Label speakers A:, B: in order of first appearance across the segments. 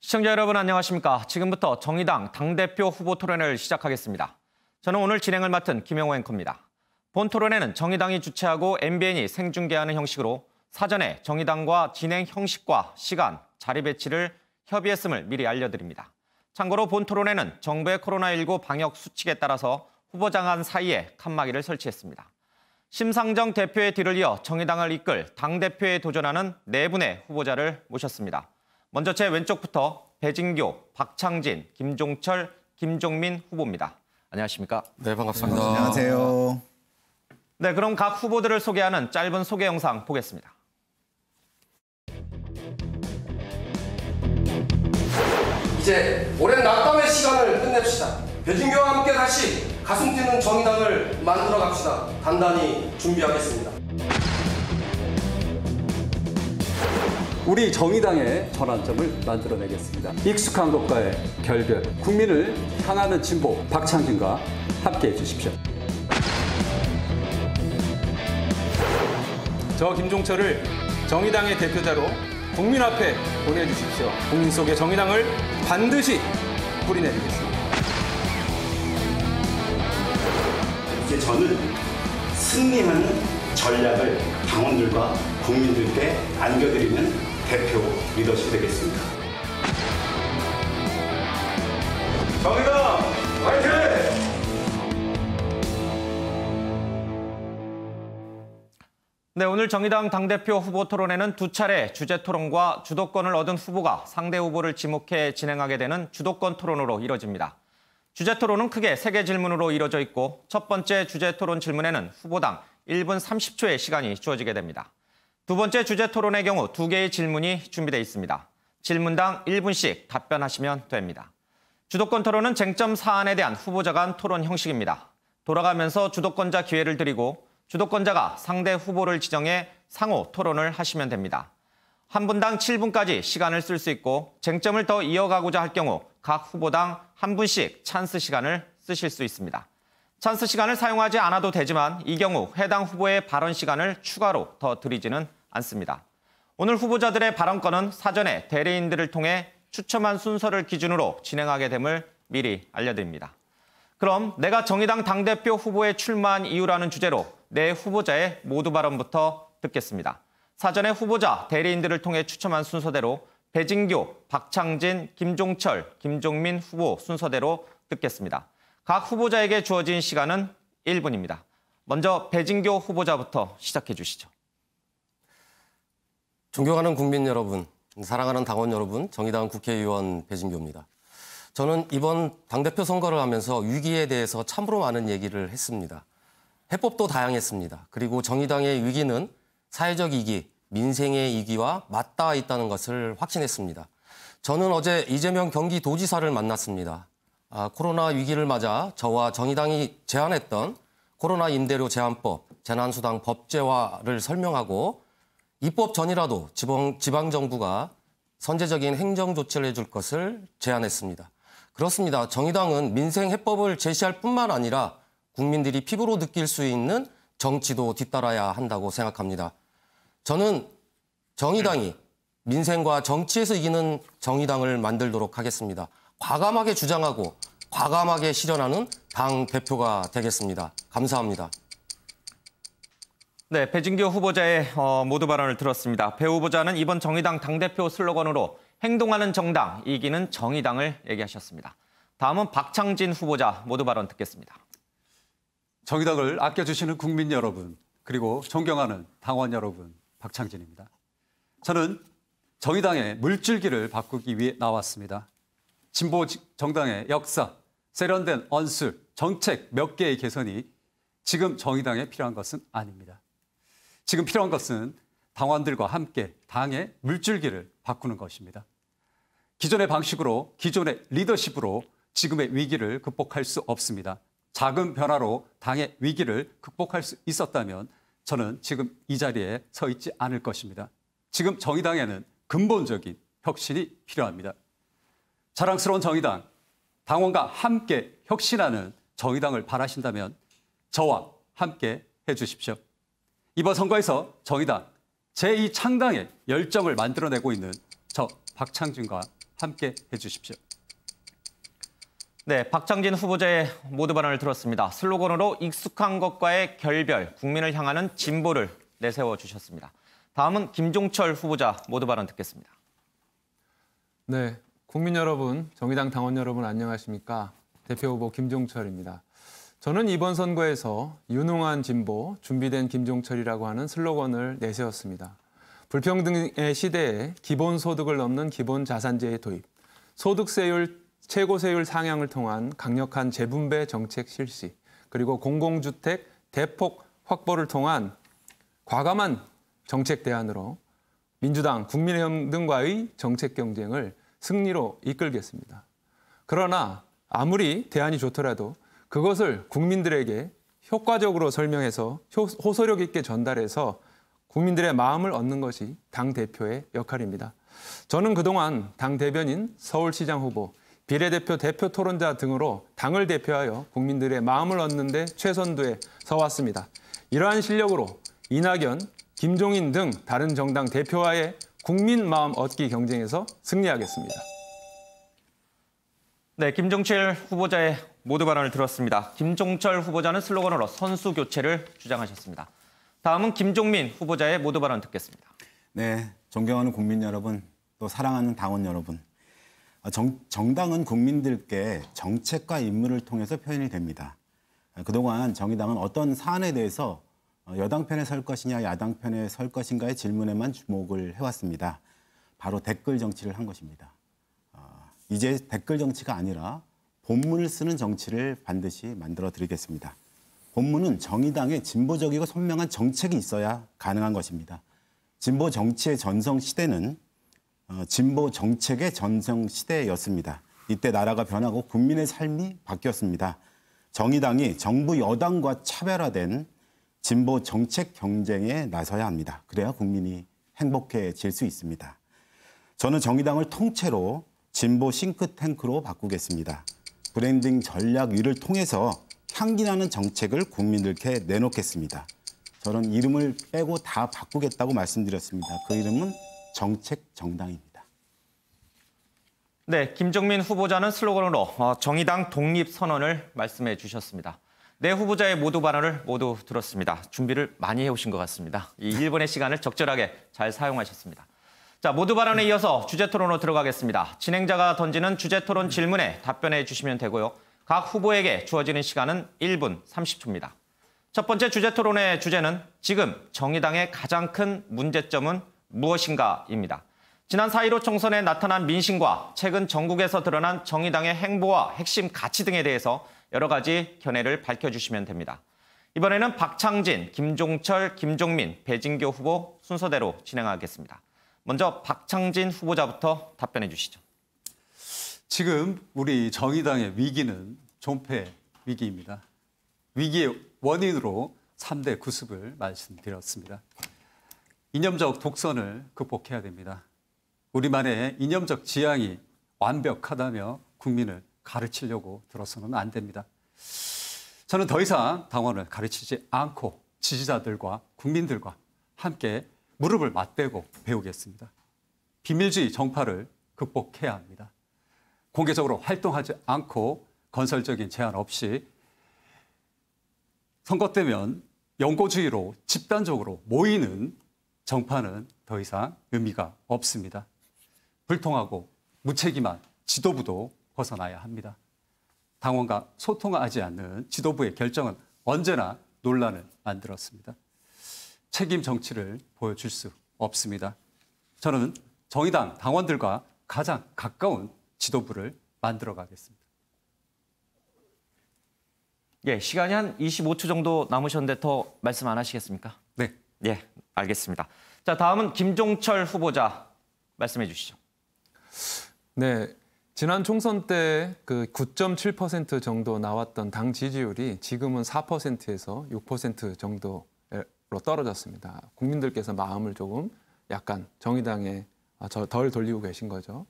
A: 시청자 여러분 안녕하십니까. 지금부터 정의당 당대표 후보 토론회를 시작하겠습니다. 저는 오늘 진행을 맡은 김영호 앵커입니다. 본 토론회는 정의당이 주최하고 MBN이 생중계하는 형식으로 사전에 정의당과 진행 형식과 시간, 자리 배치를 협의했음을 미리 알려드립니다. 참고로 본 토론회는 정부의 코로나19 방역 수칙에 따라서 후보장 사이에 칸막이를 설치했습니다. 심상정 대표의 뒤를 이어 정의당을 이끌 당대표에 도전하는 네 분의 후보자를 모셨습니다. 먼저 제 왼쪽부터 배진교, 박창진, 김종철, 김종민 후보입니다. 안녕하십니까?
B: 네, 반갑습니다.
C: 안녕하세요.
A: 네, 그럼 각 후보들을 소개하는 짧은 소개 영상 보겠습니다.
B: 이제 오랜 낙담의 시간을 끝냅시다. 배진교와 함께 다시 가슴 뛰는 정의당을 만들어 갑시다. 단단히 준비하겠습니다.
D: 우리 정의당의 전환점을 만들어내겠습니다. 익숙한 것과의 결별, 국민을 향하는 진보 박창진과 함께해 주십시오.
E: 저 김종철을 정의당의 대표자로 국민 앞에 보내주십시오. 국민 속에 정의당을 반드시 뿌리내리겠습니다.
F: 이제 저는 승리하는 전략을 당원들과 국민들께 안겨드리는 대표 리더십이 되겠습니다.
E: 정의당 화이팅!
A: 네, 오늘 정의당 당대표 후보 토론회는 두 차례 주제 토론과 주도권을 얻은 후보가 상대 후보를 지목해 진행하게 되는 주도권 토론으로 이뤄집니다. 주제 토론은 크게 3개 질문으로 이뤄져 있고 첫 번째 주제 토론 질문에는 후보당 1분 30초의 시간이 주어지게 됩니다. 두 번째 주제 토론의 경우 2개의 질문이 준비되어 있습니다. 질문당 1분씩 답변하시면 됩니다. 주도권 토론은 쟁점 사안에 대한 후보자 간 토론 형식입니다. 돌아가면서 주도권자 기회를 드리고 주도권자가 상대 후보를 지정해 상호 토론을 하시면 됩니다. 한 분당 7분까지 시간을 쓸 수 있고 쟁점을 더 이어가고자 할 경우 각 후보당 1분씩 찬스 시간을 쓰실 수 있습니다. 찬스 시간을 사용하지 않아도 되지만 이 경우 해당 후보의 발언 시간을 추가로 더 드리지는 않습니다. 오늘 후보자들의 발언권은 사전에 대리인들을 통해 추첨한 순서를 기준으로 진행하게 됨을 미리 알려드립니다. 그럼 내가 정의당 당대표 후보에 출마한 이유라는 주제로 네 후보자의 모두 발언부터 듣겠습니다. 사전에 후보자, 대리인들을 통해 추첨한 순서대로 배진교, 박창진, 김종철, 김종민 후보 순서대로 듣겠습니다. 각 후보자에게 주어진 시간은 1분입니다. 먼저 배진교 후보자부터 시작해 주시죠.
B: 존경하는 국민 여러분, 사랑하는 당원 여러분, 정의당 국회의원 배진교입니다. 저는 이번 당대표 선거를 하면서 위기에 대해서 참으로 많은 얘기를 했습니다. 해법도 다양했습니다. 그리고 정의당의 위기는 사회적 위기, 민생의 위기와 맞닿아 있다는 것을 확신했습니다. 저는 어제 이재명 경기도지사를 만났습니다. 코로나 위기를 맞아 저와 정의당이 제안했던 코로나 임대료 제한법, 재난수당 법제화를 설명하고 입법 전이라도 지방정부가 선제적인 행정 조치를 해줄 것을 제안했습니다. 그렇습니다. 정의당은 민생 해법을 제시할 뿐만 아니라 국민들이 피부로 느낄 수 있는 정치도 뒤따라야 한다고 생각합니다. 저는 정의당이 민생과 정치에서 이기는 정의당을 만들도록 하겠습니다. 과감하게 주장하고 과감하게 실현하는 당 대표가 되겠습니다. 감사합니다.
A: 네, 배진교 후보자의 모두 발언을 들었습니다. 배 후보자는 이번 정의당 당대표 슬로건으로 행동하는 정당, 이기는 정의당을 얘기하셨습니다. 다음은 박창진 후보자 모두 발언 듣겠습니다.
D: 정의당을 아껴주시는 국민 여러분, 그리고 존경하는 당원 여러분, 박창진입니다. 저는 정의당의 물줄기를 바꾸기 위해 나왔습니다. 진보 정당의 역사, 세련된 언술, 정책 몇 개의 개선이 지금 정의당에 필요한 것은 아닙니다. 지금 필요한 것은 당원들과 함께 당의 물줄기를 바꾸는 것입니다. 기존의 방식으로, 기존의 리더십으로 지금의 위기를 극복할 수 없습니다. 작은 변화로 당의 위기를 극복할 수 있었다면 저는 지금 이 자리에 서 있지 않을 것입니다. 지금 정의당에는 근본적인 혁신이 필요합니다. 자랑스러운 정의당, 당원과 함께 혁신하는 정의당을 바라신다면 저와 함께 해주십시오. 이번 선거에서 정의당 제2창당의 열정을 만들어내고 있는 저 박창진과 함께 해주십시오.
A: 네, 박창진 후보자의 모두 발언을 들었습니다. 슬로건으로 익숙한 것과의 결별, 국민을 향하는 진보를 내세워 주셨습니다. 다음은 김종철 후보자 모두 발언 듣겠습니다.
C: 네, 국민 여러분, 정의당 당원 여러분 안녕하십니까? 대표 후보 김종철입니다. 저는 이번 선거에서 유능한 진보, 준비된 김종철이라고 하는 슬로건을 내세웠습니다. 불평등의 시대에 기본소득을 넘는 기본자산제의 도입, 소득세율 최고세율 상향을 통한 강력한 재분배 정책 실시, 그리고 공공주택 대폭 확보를 통한 과감한 정책 대안으로 민주당, 국민의힘 등과의 정책 경쟁을 승리로 이끌겠습니다. 그러나 아무리 대안이 좋더라도 그것을 국민들에게 효과적으로 설명해서 호소력 있게 전달해서 국민들의 마음을 얻는 것이 당대표의 역할입니다. 저는 그동안 당 대변인, 서울시장 후보, 비례대표 대표 토론자 등으로 당을 대표하여 국민들의 마음을 얻는 데 최선두에 서왔습니다. 이러한 실력으로 이낙연, 김종인 등 다른 정당 대표와의 국민 마음 얻기 경쟁에서 승리하겠습니다.
A: 네, 김종철 후보자의 모두 발언을 들었습니다. 김종철 후보자는 슬로건으로 선수 교체를 주장하셨습니다. 다음은 김종민 후보자의 모두 발언 듣겠습니다.
F: 네, 존경하는 국민 여러분, 또 사랑하는 당원 여러분. 정당은 국민들께 정책과 임무를 통해서 표현이 됩니다. 그동안 정의당은 어떤 사안에 대해서 여당 편에 설 것이냐 야당 편에 설 것인가의 질문에만 주목을 해왔습니다. 바로 댓글 정치를 한 것입니다. 이제 댓글 정치가 아니라 본문을 쓰는 정치를 반드시 만들어 드리겠습니다. 본문은 정의당의 진보적이고 선명한 정책이 있어야 가능한 것입니다. 진보 정치의 전성 시대는 진보 정책의 전성 시대였습니다. 이때 나라가 변하고 국민의 삶이 바뀌었습니다. 정의당이 정부 여당과 차별화된 진보 정책 경쟁에 나서야 합니다. 그래야 국민이 행복해질 수 있습니다. 저는 정의당을 통째로 진보 싱크탱크로 바꾸겠습니다. 브랜딩 전략 위를 통해서 향기나는 정책을 국민들께 내놓겠습니다. 저는 이름을 빼고 다 바꾸겠다고 말씀드렸습니다. 그 이름은 정책 정당입니다.
A: 네, 김종민 후보자는 슬로건으로 정의당 독립 선언을 말씀해 주셨습니다. 네 후보자의 모두 발언을 모두 들었습니다. 준비를 많이 해오신 것 같습니다. 이 1분의 시간을 적절하게 잘 사용하셨습니다. 자, 모두 발언에 이어서 주제 토론으로 들어가겠습니다. 진행자가 던지는 주제 토론 질문에 답변해 주시면 되고요. 각 후보에게 주어지는 시간은 1분 30초입니다. 첫 번째 주제 토론의 주제는 지금 정의당의 가장 큰 문제점은 무엇인가입니다. 지난 4.15 총선에 나타난 민심과 최근 전국에서 드러난 정의당의 행보와 핵심 가치 등에 대해서 여러 가지 견해를 밝혀주시면 됩니다. 이번에는 박창진, 김종철, 김종민, 배진교 후보 순서대로 진행하겠습니다. 먼저 박창진 후보자부터 답변해 주시죠.
D: 지금 우리 정의당의 위기는 존폐 위기입니다. 위기의 원인으로 3대 구습을 말씀드렸습니다. 이념적 독선을 극복해야 됩니다. 우리만의 이념적 지향이 완벽하다며 국민을 가르치려고 들어서는 안 됩니다. 저는 더 이상 당원을 가르치지 않고 지지자들과 국민들과 함께 무릎을 맞대고 배우겠습니다. 비밀주의 정파를 극복해야 합니다. 공개적으로 활동하지 않고 건설적인 제안 없이 선거 때면 연고주의로 집단적으로 모이는 정파는 더 이상 의미가 없습니다. 불통하고 무책임한 지도부도 벗어나야 합니다. 당원과 소통하지 않는 지도부의 결정은 언제나 논란을 만들었습니다. 책임 정치를 보여줄 수 없습니다. 저는 정의당 당원들과 가장 가까운 지도부를 만들어 가겠습니다.
A: 예, 시간이 한 25초 정도 남으셨는데 더 말씀 안 하시겠습니까?
D: 네.
A: 예, 알겠습니다. 자, 다음은 김종철 후보자 말씀해 주시죠.
C: 네, 지난 총선 때 그 9.7% 정도 나왔던 당 지지율이 지금은 4%에서 6% 정도로 떨어졌습니다. 국민들께서 마음을 조금 약간 정의당에 덜 돌리고 계신 거죠.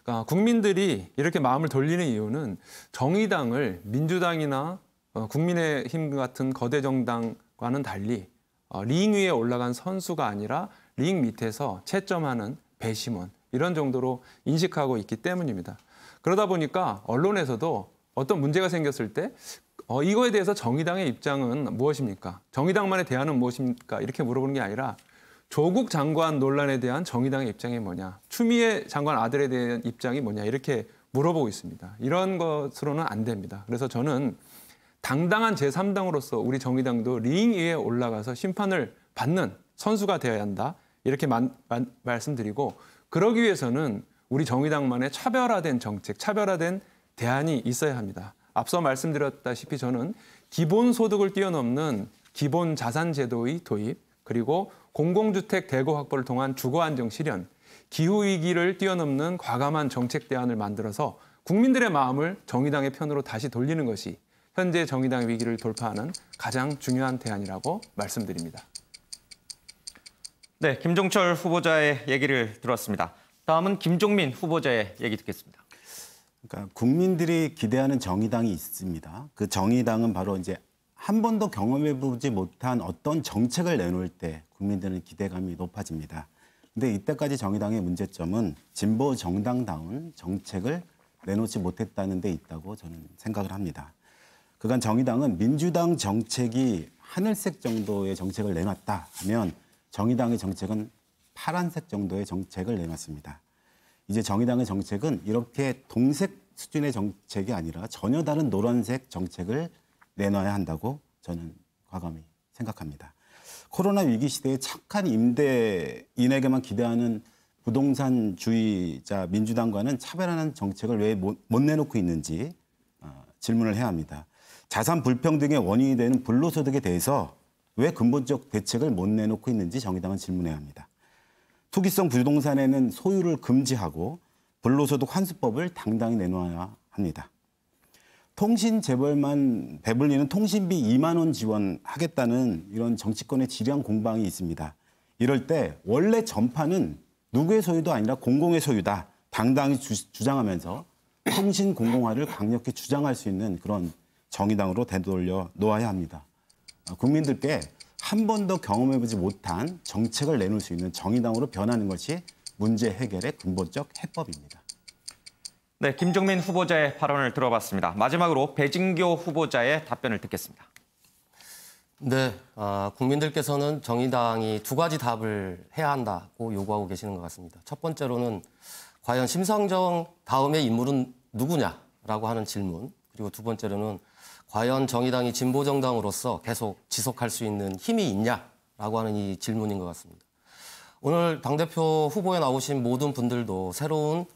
C: 그러니까 국민들이 이렇게 마음을 돌리는 이유는 정의당을 민주당이나 국민의힘 같은 거대 정당과는 달리 링 위에 올라간 선수가 아니라 링 밑에서 채점하는 배심원, 이런 정도로 인식하고 있기 때문입니다. 그러다 보니까 언론에서도 어떤 문제가 생겼을 때 이거에 대해서 정의당의 입장은 무엇입니까? 정의당만의 대안은 무엇입니까? 이렇게 물어보는 게 아니라 조국 장관 논란에 대한 정의당의 입장이 뭐냐, 추미애 장관 아들에 대한 입장이 뭐냐 이렇게 물어보고 있습니다. 이런 것으로는 안 됩니다. 그래서 저는 당당한 제3당으로서 우리 정의당도 링 위에 올라가서 심판을 받는 선수가 되어야 한다. 이렇게 말씀드리고, 그러기 위해서는 우리 정의당만의 차별화된 정책, 차별화된 대안이 있어야 합니다. 앞서 말씀드렸다시피 저는 기본소득을 뛰어넘는 기본자산제도의 도입, 그리고 공공주택 대거 확보를 통한 주거안정 실현, 기후위기를 뛰어넘는 과감한 정책 대안을 만들어서 국민들의 마음을 정의당의 편으로 다시 돌리는 것이 현재 정의당의 위기를 돌파하는 가장 중요한 대안이라고 말씀드립니다.
A: 네, 김종철 후보자의 얘기를 들었습니다. 다음은 김종민 후보자의 얘기 듣겠습니다.
F: 그러니까 국민들이 기대하는 정의당이 있습니다. 그 정의당은 바로 이제 한 번도 경험해보지 못한 어떤 정책을 내놓을 때 국민들은 기대감이 높아집니다. 근데 이때까지 정의당의 문제점은 진보 정당다운 정책을 내놓지 못했다는 데 있다고 저는 생각을 합니다. 그간 정의당은 민주당 정책이 하늘색 정도의 정책을 내놨다 하면 정의당의 정책은 파란색 정도의 정책을 내놨습니다. 이제 정의당의 정책은 이렇게 동색 수준의 정책이 아니라 전혀 다른 노란색 정책을 내놔야 한다고 저는 과감히 생각합니다. 코로나 위기 시대에 착한 임대인에게만 기대하는 부동산주의자 민주당과는 차별하는 정책을 왜 못 내놓고 있는지 질문을 해야 합니다. 자산 불평등의 원인이 되는 불로소득에 대해서 왜 근본적 대책을 못 내놓고 있는지 정의당은 질문해야 합니다. 투기성 부동산에는 소유를 금지하고 불로소득 환수법을 당당히 내놓아야 합니다. 통신 재벌만 배불리는 통신비 2만 원 지원하겠다는 이런 정치권의 지량 공방이 있습니다. 이럴 때 원래 전파는 누구의 소유도 아니라 공공의 소유다. 당당히 주장하면서 통신 공공화를 강력히 주장할 수 있는 그런 정의당으로 되돌려 놓아야 합니다. 국민들께 한 번도 경험해보지 못한 정책을 내놓을 수 있는 정의당으로 변하는 것이 문제 해결의 근본적 해법입니다.
A: 네, 김종민 후보자의 발언을 들어봤습니다. 마지막으로 배진교 후보자의 답변을 듣겠습니다.
B: 네, 국민들께서는 정의당이 두 가지 답을 해야 한다고 요구하고 계시는 것 같습니다. 첫 번째로는 과연 심상정 다음의 인물은 누구냐라고 하는 질문, 그리고 두 번째로는 과연 정의당이 진보정당으로서 계속 지속할 수 있는 힘이 있냐라고 하는 이 질문인 것 같습니다. 오늘 당대표 후보에 나오신 모든 분들도 새로운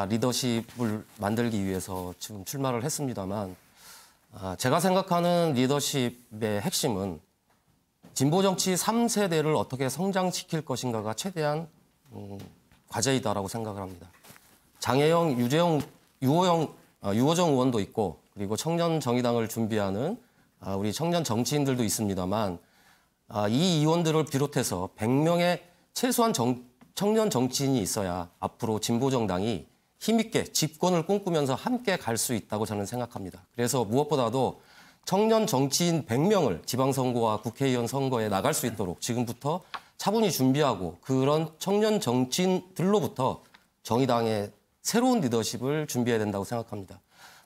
B: 리더십을 만들기 위해서 지금 출마를 했습니다만, 제가 생각하는 리더십의 핵심은 진보정치 3세대를 어떻게 성장시킬 것인가가 최대한 과제이다라고 생각을 합니다. 장혜영, 유호정 의원도 있고, 그리고 청년 정의당을 준비하는 우리 청년 정치인들도 있습니다만, 이 의원들을 비롯해서 100명의 최소한 청년 정치인이 있어야 앞으로 진보정당이 힘있게 집권을 꿈꾸면서 함께 갈 수 있다고 저는 생각합니다. 그래서 무엇보다도 청년 정치인 100명을 지방선거와 국회의원 선거에 나갈 수 있도록 지금부터 차분히 준비하고, 그런 청년 정치인들로부터 정의당의 새로운 리더십을 준비해야 된다고 생각합니다.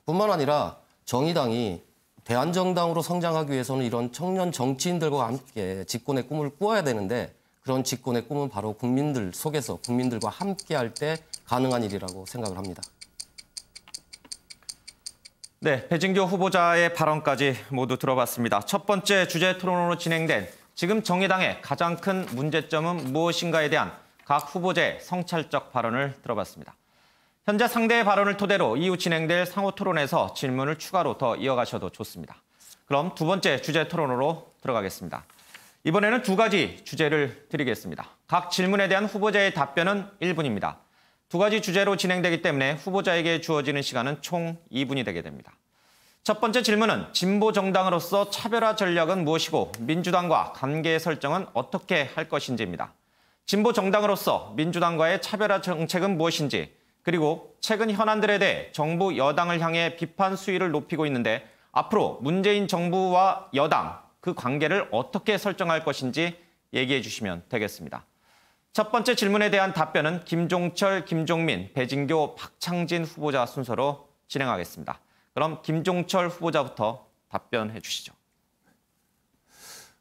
B: 뿐만 아니라 정의당이 대안정당으로 성장하기 위해서는 이런 청년 정치인들과 함께 집권의 꿈을 꾸어야 되는데, 그런 집권의 꿈은 바로 국민들 속에서 국민들과 함께 할 때 가능한 일이라고 생각을 합니다.
A: 네, 배진교 후보자의 발언까지 모두 들어봤습니다. 첫 번째 주제 토론으로 진행된 지금 정의당의 가장 큰 문제점은 무엇인가에 대한 각 후보자의 성찰적 발언을 들어봤습니다. 현재 상대의 발언을 토대로 이후 진행될 상호 토론에서 질문을 추가로 더 이어가셔도 좋습니다. 그럼 두 번째 주제 토론으로 들어가겠습니다. 이번에는 두 가지 주제를 드리겠습니다. 각 질문에 대한 후보자의 답변은 1분입니다. 두 가지 주제로 진행되기 때문에 후보자에게 주어지는 시간은 총 2분이 되게 됩니다. 첫 번째 질문은 진보 정당으로서 차별화 전략은 무엇이고 민주당과 관계 설정은 어떻게 할 것인지입니다. 진보 정당으로서 민주당과의 차별화 정책은 무엇인지, 그리고 최근 현안들에 대해 정부 여당을 향해 비판 수위를 높이고 있는데 앞으로 문재인 정부와 여당 그 관계를 어떻게 설정할 것인지 얘기해 주시면 되겠습니다. 첫 번째 질문에 대한 답변은 김종철, 김종민, 배진교, 박창진 후보자 순서로 진행하겠습니다. 그럼 김종철 후보자부터 답변해 주시죠.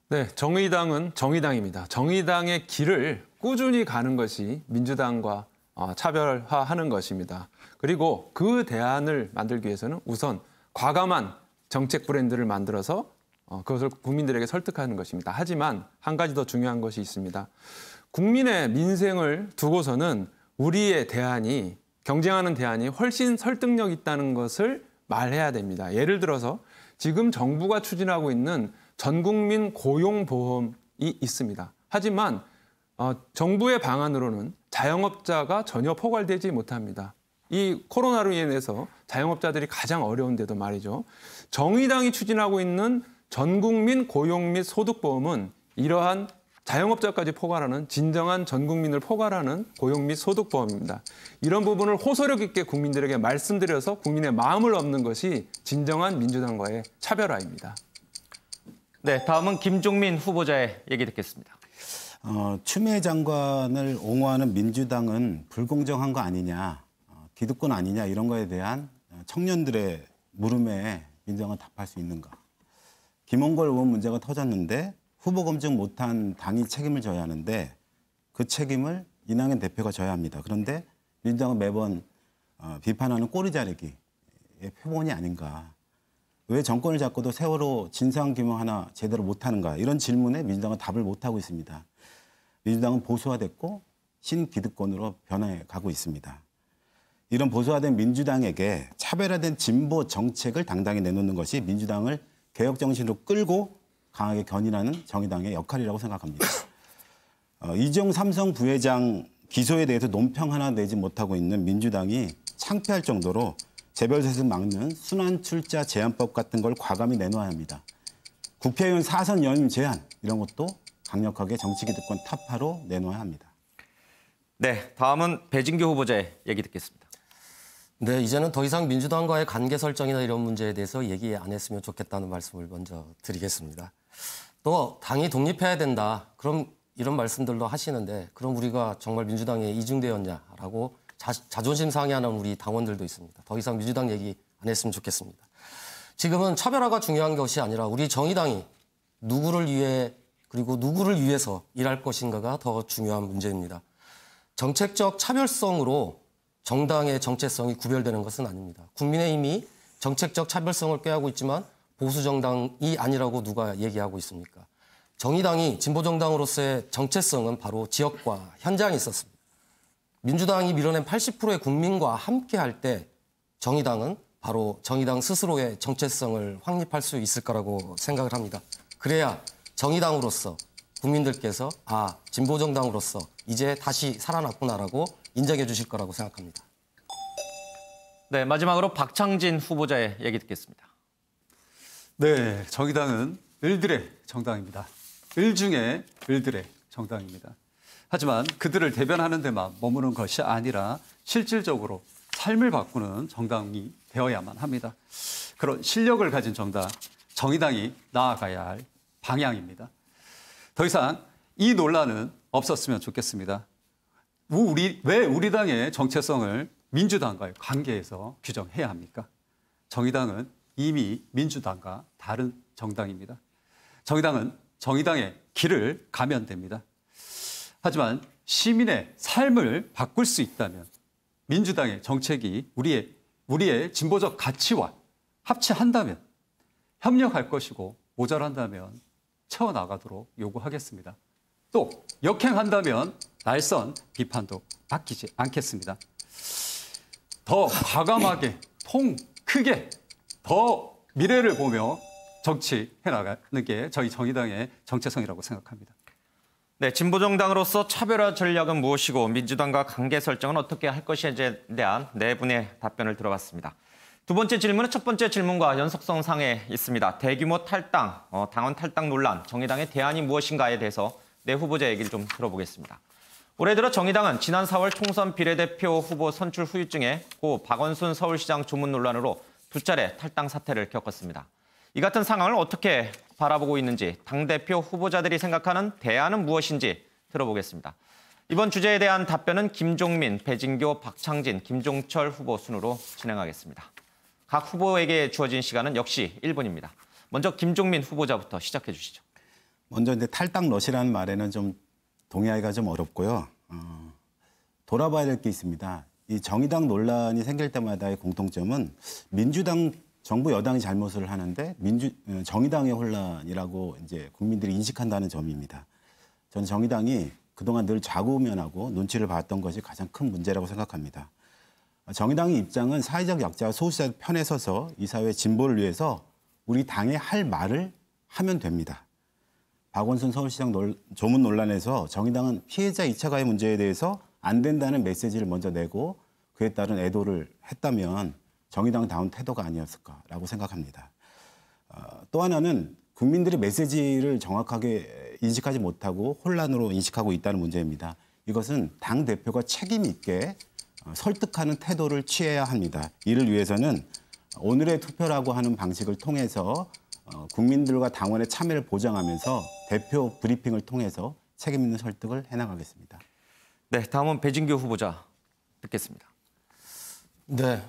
C: 네, 정의당은 정의당입니다. 정의당의 길을 꾸준히 가는 것이 민주당과 차별화하는 것입니다. 그리고 그 대안을 만들기 위해서는 우선 과감한 정책 브랜드를 만들어서 그것을 국민들에게 설득하는 것입니다. 하지만 한 가지 더 중요한 것이 있습니다. 국민의 민생을 두고서는 우리의 대안이, 경쟁하는 대안이 훨씬 설득력 있다는 것을 말해야 됩니다. 예를 들어서 지금 정부가 추진하고 있는 전국민 고용보험이 있습니다. 하지만 정부의 방안으로는 자영업자가 전혀 포괄되지 못합니다. 이 코로나로 인해서 자영업자들이 가장 어려운데도 말이죠. 정의당이 추진하고 있는 전국민 고용 및 소득보험은 이러한 자영업자까지 포괄하는 진정한 전 국민을 포괄하는 고용 및 소득보험입니다. 이런 부분을 호소력 있게 국민들에게 말씀드려서 국민의 마음을 얻는 것이 진정한 민주당과의 차별화입니다.
A: 네, 다음은 김종민 후보자의 얘기 듣겠습니다.
F: 추미애 장관을 옹호하는 민주당은 불공정한 거 아니냐, 기득권 아니냐 이런 거에 대한 청년들의 물음에 민주당은 답할 수 있는가. 김홍걸 의원 문제가 터졌는데 후보 검증 못한 당이 책임을 져야 하는데 그 책임을 이낙연 대표가 져야 합니다. 그런데 민주당은 매번 비판하는 꼬리 자르기의 표본이 아닌가. 왜 정권을 잡고도 세월호 진상규명 하나 제대로 못하는가. 이런 질문에 민주당은 답을 못하고 있습니다. 민주당은 보수화됐고 신기득권으로 변해 가고 있습니다. 이런 보수화된 민주당에게 차별화된 진보 정책을 당당히 내놓는 것이 민주당을 개혁 정신으로 끌고 강하게 견인하는 정의당의 역할이라고 생각합니다. 이재용 삼성 부회장 기소에 대해서 논평 하나 내지 못하고 있는 민주당이 창피할 정도로 재벌세습 막는 순환출자 제한법 같은 걸 과감히 내놓아야 합니다. 국회의원 사선 연임 제한 이런 것도 강력하게 정치기득권 타파로 내놓아야 합니다.
A: 네, 다음은 배진교 후보자의 얘기 듣겠습니다.
B: 네, 이제는 더 이상 민주당과의 관계 설정이나 이런 문제에 대해서 얘기 안 했으면 좋겠다는 말씀을 먼저 드리겠습니다. 또 당이 독립해야 된다. 그럼 이런 말씀들도 하시는데 그럼 우리가 정말 민주당에 이중되었냐라고 자존심 상해하는 우리 당원들도 있습니다. 더 이상 민주당 얘기 안 했으면 좋겠습니다. 지금은 차별화가 중요한 것이 아니라 우리 정의당이 누구를 위해 그리고 누구를 위해서 일할 것인가가 더 중요한 문제입니다. 정책적 차별성으로 정당의 정체성이 구별되는 것은 아닙니다. 국민의힘이 정책적 차별성을 꾀하고 있지만 보수 정당이 아니라고 누가 얘기하고 있습니까? 정의당이 진보 정당으로서의 정체성은 바로 지역과 현장에 있었습니다. 민주당이 밀어낸 80%의 국민과 함께할 때 정의당은 바로 정의당 스스로의 정체성을 확립할 수 있을 거라고 생각을 합니다. 그래야 정의당으로서 국민들께서 진보 정당으로서 이제 다시 살아났구나라고 인정해 주실 거라고 생각합니다.
A: 네, 마지막으로 박창진 후보자의 얘기 듣겠습니다.
D: 네, 정의당은 을들의 정당입니다. 을 중에 을들의 정당입니다. 하지만 그들을 대변하는 데만 머무는 것이 아니라 실질적으로 삶을 바꾸는 정당이 되어야만 합니다. 그런 실력을 가진 정당, 정의당이 나아가야 할 방향입니다. 더 이상 이 논란은 없었으면 좋겠습니다. 왜 우리 당의 정체성을 민주당과의 관계에서 규정해야 합니까? 정의당은 이미 민주당과 다른 정당입니다. 정의당은 정의당의 길을 가면 됩니다. 하지만 시민의 삶을 바꿀 수 있다면 민주당의 정책이 우리의 진보적 가치와 합치한다면 협력할 것이고 모자란다면 채워나가도록 요구하겠습니다. 또 역행한다면 날선 비판도 아끼지 않겠습니다. 더 과감하게 통 크게 더 미래를 보며 정치해 나가는 게 저희 정의당의 정체성이라고 생각합니다.
A: 네, 진보정당으로서 차별화 전략은 무엇이고 민주당과 관계 설정은 어떻게 할 것인지에 대한 네 분의 답변을 들어봤습니다. 두 번째 질문은 첫 번째 질문과 연속성 상에 있습니다. 대규모 탈당, 당원 탈당 논란, 정의당의 대안이 무엇인가에 대해서 네 후보자 얘기를 좀 들어보겠습니다. 올해 들어 정의당은 지난 4월 총선 비례대표 후보 선출 후유증에 고 박원순 서울시장 조문 논란으로 두 차례 탈당 사태를 겪었습니다. 이 같은 상황을 어떻게 바라보고 있는지 당대표 후보자들이 생각하는 대안은 무엇인지 들어보겠습니다. 이번 주제에 대한 답변은 김종민, 배진교, 박창진, 김종철 후보 순으로 진행하겠습니다. 각 후보에게 주어진 시간은 역시 1분입니다. 먼저 김종민 후보자부터 시작해 주시죠.
F: 먼저 이제 탈당 러시라는 말에는 좀 동의하기가 좀 어렵고요. 돌아봐야 될 게 있습니다. 이 정의당 논란이 생길 때마다의 공통점은 민주당 정부 여당이 잘못을 하는데 정의당의 혼란이라고 이제 국민들이 인식한다는 점입니다. 저는 정의당이 그동안 늘 좌고우면하고 눈치를 봤던 것이 가장 큰 문제라고 생각합니다. 정의당의 입장은 사회적 약자와 소수자 편에 서서 이 사회의 진보를 위해서 우리 당에 할 말을 하면 됩니다. 박원순 서울시장 조문 논란에서 정의당은 피해자 2차 가해 문제에 대해서 안 된다는 메시지를 먼저 내고 그에 따른 애도를 했다면 정의당다운 태도가 아니었을까라고 생각합니다. 또 하나는 국민들이 메시지를 정확하게 인식하지 못하고 혼란으로 인식하고 있다는 문제입니다. 이것은 당대표가 책임 있게 설득하는 태도를 취해야 합니다. 이를 위해서는 오늘의 투표라고 하는 방식을 통해서 국민들과 당원의 참여를 보장하면서 대표 브리핑을 통해서 책임 있는 설득을 해나가겠습니다.
A: 네, 다음은 배진교 후보자 듣겠습니다.
B: 네,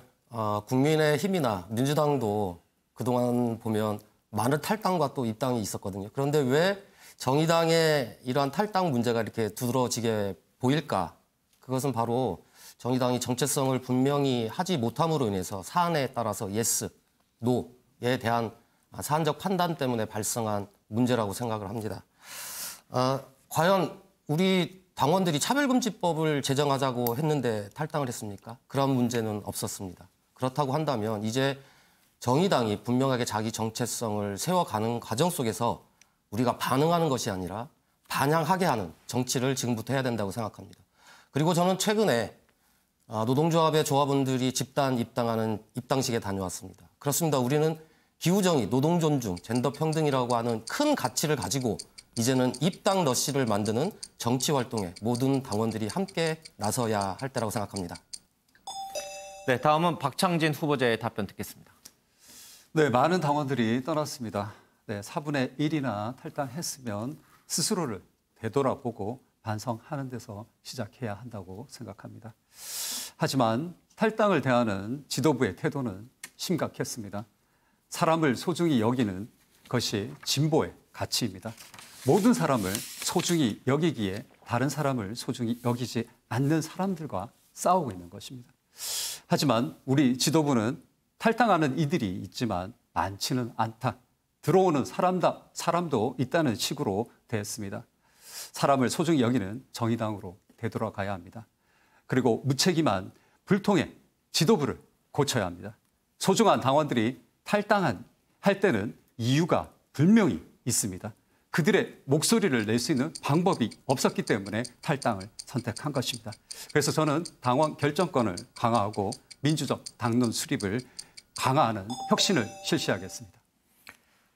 B: 국민의힘이나 민주당도 그동안 보면 많은 탈당과 또 입당이 있었거든요. 그런데 왜 정의당의 이러한 탈당 문제가 이렇게 두드러지게 보일까? 그것은 바로 정의당이 정체성을 분명히 하지 못함으로 인해서 사안에 따라서 yes, no에 대한 사안적 판단 때문에 발생한 문제라고 생각을 합니다. 과연 우리 당원들이 차별금지법을 제정하자고 했는데 탈당을 했습니까? 그런 문제는 없었습니다. 그렇다고 한다면 이제 정의당이 분명하게 자기 정체성을 세워가는 과정 속에서 우리가 반응하는 것이 아니라 반향하게 하는 정치를 지금부터 해야 된다고 생각합니다. 그리고 저는 최근에 노동조합의 조합원들이 집단 입당하는 입당식에 다녀왔습니다. 그렇습니다. 우리는 기후정의, 노동존중, 젠더평등이라고 하는 큰 가치를 가지고 이제는 입당 러시를 만드는 정치활동에 모든 당원들이 함께 나서야 할 때라고 생각합니다.
A: 네, 다음은 박창진 후보자의 답변 듣겠습니다.
D: 네, 많은 당원들이 떠났습니다. 네, 4분의 1이나 탈당했으면 스스로를 되돌아보고 반성하는 데서 시작해야 한다고 생각합니다. 하지만 탈당을 대하는 지도부의 태도는 심각했습니다. 사람을 소중히 여기는 것이 진보의 가치입니다. 모든 사람을 소중히 여기기에 다른 사람을 소중히 여기지 않는 사람들과 싸우고 있는 것입니다. 하지만 우리 지도부는 탈당하는 이들이 있지만 많지는 않다. 들어오는 사람도 있다는 식으로 됐습니다. 사람을 소중히 여기는 정의당으로 되돌아가야 합니다. 그리고 무책임한 불통의 지도부를 고쳐야 합니다. 소중한 당원들이 탈당할 때는 이유가 분명히 있습니다. 그들의 목소리를 낼 수 있는 방법이 없었기 때문에 탈당을 선택한 것입니다. 그래서 저는 당원 결정권을 강화하고 민주적 당론 수립을 강화하는 혁신을 실시하겠습니다.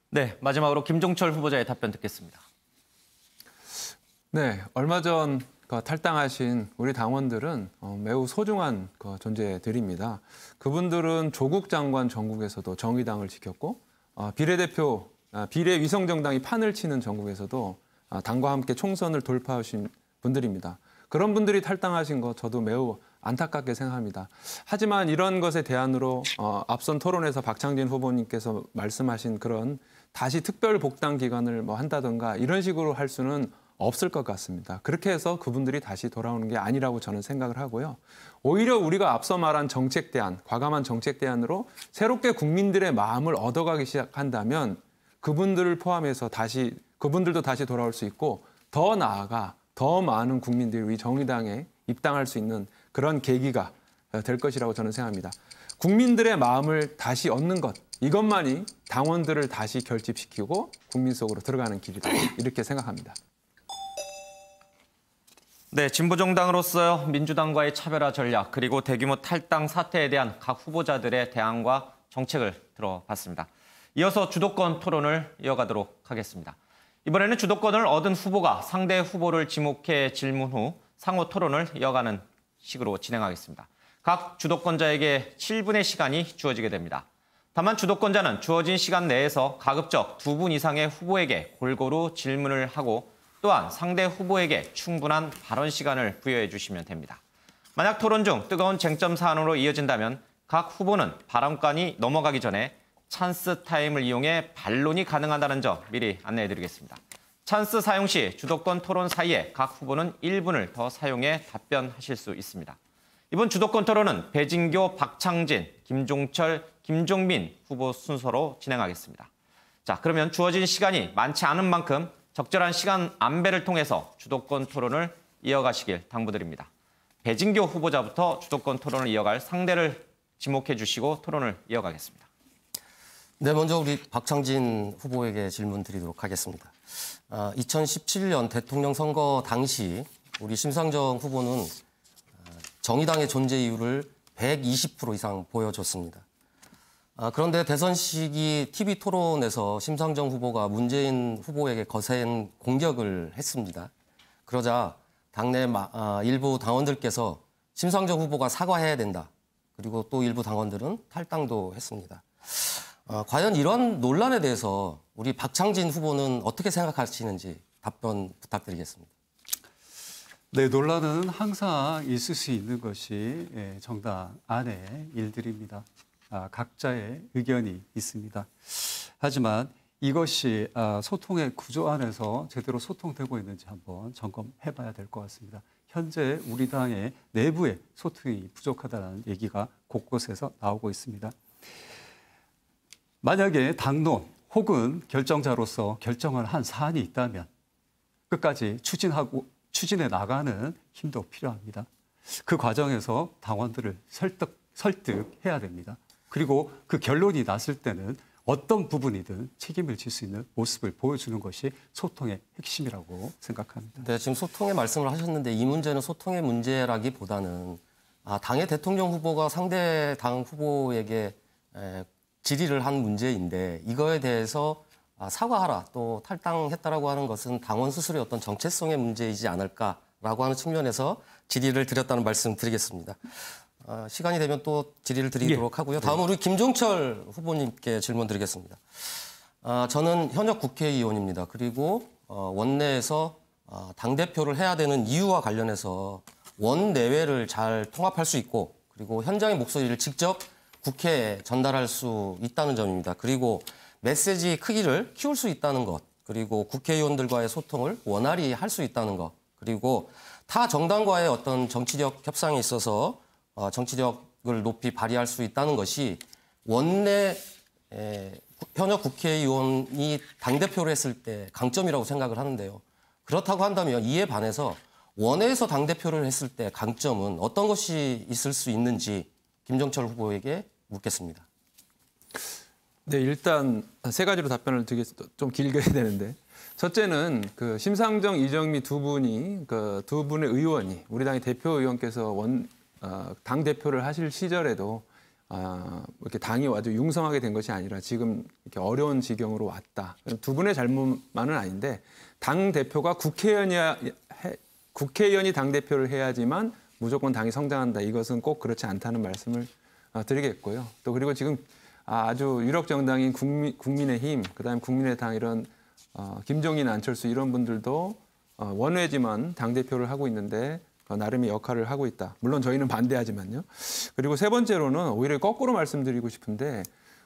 A: 네, 마지막으로 김종철 후보자의 답변 듣겠습니다.
C: 네, 얼마 전 탈당하신 우리 당원들은 매우 소중한 존재들입니다. 그분들은 조국 장관 전국에서도 정의당을 지켰고 비례 위성정당이 판을 치는 전국에서도 당과 함께 총선을 돌파하신 분들입니다. 그런 분들이 탈당하신 거 저도 매우 안타깝게 생각합니다. 하지만 이런 것에 대안으로 앞선 토론에서 박창진 후보님께서 말씀하신 그런 다시 특별 복당 기간을 한다든가 이런 식으로 할 수는 없을 것 같습니다. 그렇게 해서 그분들이 다시 돌아오는 게 아니라고 저는 생각을 하고요. 오히려 우리가 앞서 말한 정책 대안, 과감한 정책 대안으로 새롭게 국민들의 마음을 얻어가기 시작한다면 그분들을 포함해서 그분들도 다시 돌아올 수 있고 더 나아가 더 많은 국민들이 우리 정의당에 입당할 수 있는 그런 계기가 될 것이라고 저는 생각합니다. 국민들의 마음을 다시 얻는 것, 이것만이 당원들을 다시 결집시키고 국민 속으로 들어가는 길이다. 이렇게 생각합니다.
A: 네, 진보정당으로서 민주당과의 차별화 전략 그리고 대규모 탈당 사태에 대한 각 후보자들의 대안과 정책을 들어봤습니다. 이어서 주도권 토론을 이어가도록 하겠습니다. 이번에는 주도권을 얻은 후보가 상대 후보를 지목해 질문 후 상호 토론을 이어가는 식으로 진행하겠습니다. 각 주도권자에게 7분의 시간이 주어지게 됩니다. 다만 주도권자는 주어진 시간 내에서 가급적 2분 이상의 후보에게 골고루 질문을 하고 또한 상대 후보에게 충분한 발언 시간을 부여해 주시면 됩니다. 만약 토론 중 뜨거운 쟁점 사안으로 이어진다면 각 후보는 발언권이 넘어가기 전에 찬스 타임을 이용해 반론이 가능하다는 점 미리 안내해 드리겠습니다. 찬스 사용 시 주도권 토론 사이에 각 후보는 1분을 더 사용해 답변하실 수 있습니다. 이번 주도권 토론은 배진교, 박창진, 김종철, 김종민 후보 순서로 진행하겠습니다. 자, 그러면 주어진 시간이 많지 않은 만큼 적절한 시간 안배를 통해서 주도권 토론을 이어가시길 당부드립니다. 배진교 후보자부터 주도권 토론을 이어갈 상대를 지목해 주시고 토론을 이어가겠습니다.
B: 네, 먼저 우리 박창진 후보에게 질문 드리도록 하겠습니다. 2017년 대통령 선거 당시 우리 심상정 후보는 정의당의 존재 이유를 120% 이상 보여줬습니다. 그런데 대선 시기 TV 토론에서 심상정 후보가 문재인 후보에게 거센 공격을 했습니다. 그러자 당내 일부 당원들께서 심상정 후보가 사과해야 된다. 그리고 또 일부 당원들은 탈당도 했습니다. 과연 이런 논란에 대해서 우리 박창진 후보는 어떻게 생각하시는지 답변 부탁드리겠습니다.
D: 네, 논란은 항상 있을 수 있는 것이 정당 안의 일들입니다. 각자의 의견이 있습니다. 하지만 이것이 소통의 구조 안에서 제대로 소통되고 있는지 한번 점검해 봐야 될 것 같습니다. 현재 우리 당의 내부의 소통이 부족하다는 얘기가 곳곳에서 나오고 있습니다. 만약에 당론 혹은 결정자로서 결정을 한 사안이 있다면 끝까지 추진해 나가는 힘도 필요합니다. 그 과정에서 당원들을 설득해야 됩니다. 그리고 그 결론이 났을 때는 어떤 부분이든 책임을 질 수 있는 모습을 보여주는 것이 소통의 핵심이라고 생각합니다.
B: 네, 지금 소통의 말씀을 하셨는데 이 문제는 소통의 문제라기보다는 당의 대통령 후보가 상대 당 후보에게 질의를 한 문제인데 이거에 대해서 사과하라 또 탈당했다라고 하는 것은 당원 스스로의 어떤 정체성의 문제이지 않을까라고 하는 측면에서 질의를 드렸다는 말씀 드리겠습니다. 시간이 되면 또 질의를 드리도록 하고요. 다음으로 우리 김종철 후보님께 질문 드리겠습니다. 저는 현역 국회의원입니다. 그리고 원내에서 당대표를 해야 되는 이유와 관련해서 원내외를 잘 통합할 수 있고 그리고 현장의 목소리를 직접 국회에 전달할 수 있다는 점입니다. 그리고 메시지 크기를 키울 수 있다는 것, 그리고 국회의원들과의 소통을 원활히 할 수 있다는 것, 그리고 타 정당과의 어떤 정치적 협상에 있어서 정치력을 높이 발휘할 수 있다는 것이 원내 현역 국회의원이 당대표를 했을 때 강점이라고 생각을 하는데요. 그렇다고 한다면 이에 반해서 원내에서 당대표를 했을 때 강점은 어떤 것이 있을 수 있는지 김종철 후보에게 묻겠습니다.
C: 네, 일단 세 가지로 답변을 드리겠습니다. 좀 길게 해야 되는데. 첫째는 그 심상정, 이정미 두 분이 그 두 분의 의원이 우리 당의 대표 의원께서 당 대표를 하실 시절에도 이렇게 당이 아주 융성하게 된 것이 아니라 지금 이렇게 어려운 지경으로 왔다. 두 분의 잘못만은 아닌데 당 대표가 국회의원이 당 대표를 해야지만 무조건 당이 성장한다. 이것은 꼭 그렇지 않다는 말씀을 드리겠고요. 또 그리고 지금 아주 유력 정당인 국민의힘, 그다음에 국민의당 이런 김종인, 안철수 이런 분들도 원외지만 당 대표를 하고 있는데 나름의 역할을 하고 있다. 물론 저희는 반대하지만요. 그리고 세 번째로는 오히려 거꾸로 말씀드리고 싶은데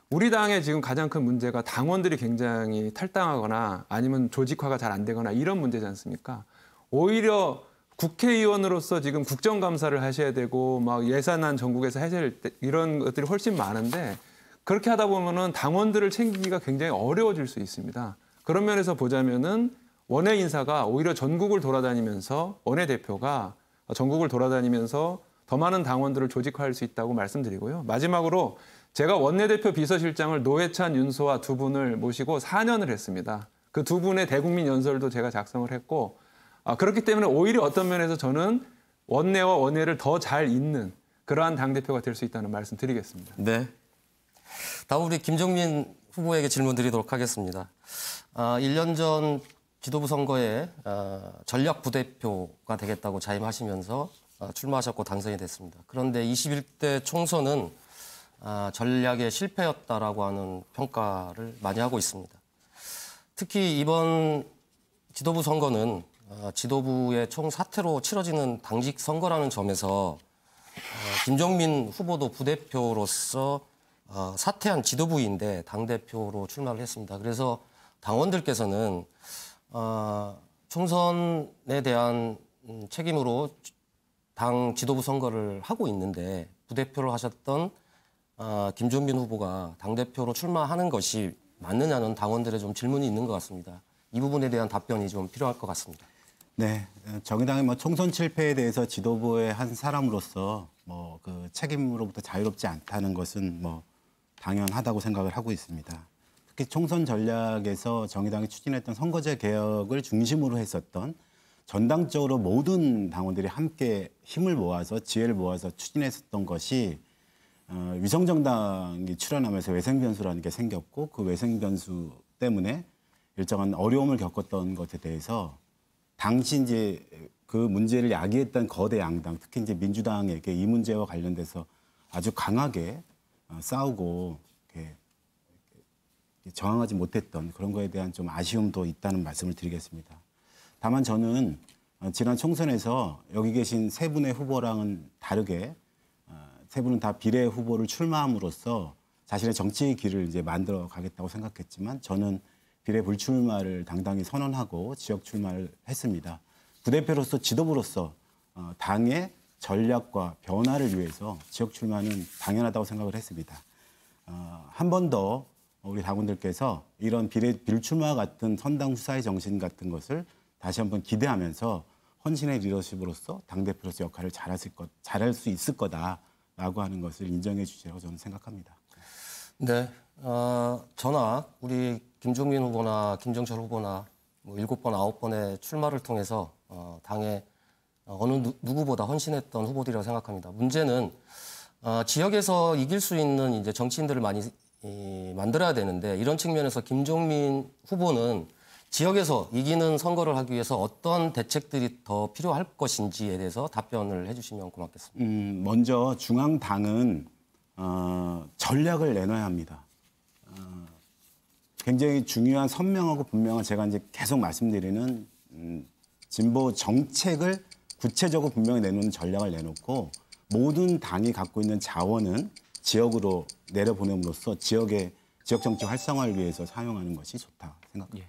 C: 우리 당의 지금 가장 큰 문제가 당원들이 굉장히 탈당하거나 아니면 조직화가 잘 안 되거나 이런 문제지 않습니까? 오히려 국회의원으로서 지금 국정감사를 하셔야 되고 막 예산안 전국에서 하셔야 될 때 이런 것들이 훨씬 많은데 그렇게 하다 보면은 당원들을 챙기기가 굉장히 어려워질 수 있습니다. 그런 면에서 보자면은 원외 인사가 오히려 전국을 돌아다니면서 원외대표가 전국을 돌아다니면서 더 많은 당원들을 조직화할 수 있다고 말씀드리고요. 마지막으로 제가 원내대표 비서실장을 노회찬, 윤소아 두 분을 모시고 4년을 했습니다. 그 두 분의 대국민 연설도 제가 작성을 했고 그렇기 때문에 오히려 어떤 면에서 저는 원내와 원외를 더 잘 잇는 그러한 당대표가 될 수 있다는 말씀 드리겠습니다.
B: 네. 다음 우리 김종민 후보에게 질문 드리도록 하겠습니다. 1년 전 지도부 선거에 전략 부대표가 되겠다고 자임하시면서 출마하셨고 당선이 됐습니다. 그런데 21대 총선은 전략의 실패였다라고 하는 평가를 많이 하고 있습니다. 특히 이번 지도부 선거는 지도부의 총 사퇴로 치러지는 당직 선거라는 점에서 김종민 후보도 부대표로서 사퇴한 지도부인데 당대표로 출마를 했습니다. 그래서 당원들께서는 총선에 대한 책임으로 당 지도부 선거를 하고 있는데 부대표를 하셨던 김종민 후보가 당대표로 출마하는 것이 맞느냐는 당원들의 좀 질문이 있는 것 같습니다. 이 부분에 대한 답변이 좀 필요할 것 같습니다.
F: 네, 정의당의 총선 실패에 대해서 지도부의 한 사람으로서 그 책임으로부터 자유롭지 않다는 것은 당연하다고 생각을 하고 있습니다. 특히 총선 전략에서 정의당이 추진했던 선거제 개혁을 중심으로 했었던 전당적으로 모든 당원들이 함께 힘을 모아서 지혜를 모아서 추진했었던 것이 위성정당이 출현하면서 외생변수라는 게 생겼고 그 외생변수 때문에 일정한 어려움을 겪었던 것에 대해서 당시 이제 그 문제를 야기했던 거대 양당, 특히 이제 민주당에게 이 문제와 관련돼서 아주 강하게 싸우고 이렇게 저항하지 못했던 그런 거에 대한 좀 아쉬움도 있다는 말씀을 드리겠습니다. 다만 저는 지난 총선에서 여기 계신 세 분의 후보랑은 다르게 세 분은 다 비례 후보를 출마함으로써 자신의 정치의 길을 이제 만들어 가겠다고 생각했지만 저는 비례 불출마를 당당히 선언하고 지역 출마를 했습니다. 부대표로서 지도부로서 당의 전략과 변화를 위해서 지역 출마는 당연하다고 생각을 했습니다. 한 번 더 우리 당원들께서 이런 비례 불출마 같은 선당 후사의 정신 같은 것을 다시 한번 기대하면서 헌신의 리더십으로서 당대표로서 역할을 잘할 수 있을 거다라고 하는 것을 인정해 주시라고 저는 생각합니다.
B: 네, 저나 우리 김종민 후보나 김정철 후보나 7번, 9번의 출마를 통해서 당에 어느 누구보다 헌신했던 후보들이라고 생각합니다. 문제는 지역에서 이길 수 있는 이제 정치인들을 많이 만들어야 되는데 이런 측면에서 김종민 후보는 지역에서 이기는 선거를 하기 위해서 어떤 대책들이 더 필요할 것인지에 대해서 답변을 해주시면 고맙겠습니다.
F: 먼저 중앙당은 전략을 내놔야 합니다. 굉장히 중요한 선명하고 분명한 제가 이제 계속 말씀드리는 진보 정책을 구체적으로 분명히 내놓는 전략을 내놓고 모든 당이 갖고 있는 자원은 지역으로 내려보냄으로써 지역 정치 활성화를 위해서 사용하는 것이 좋다 생각합니다.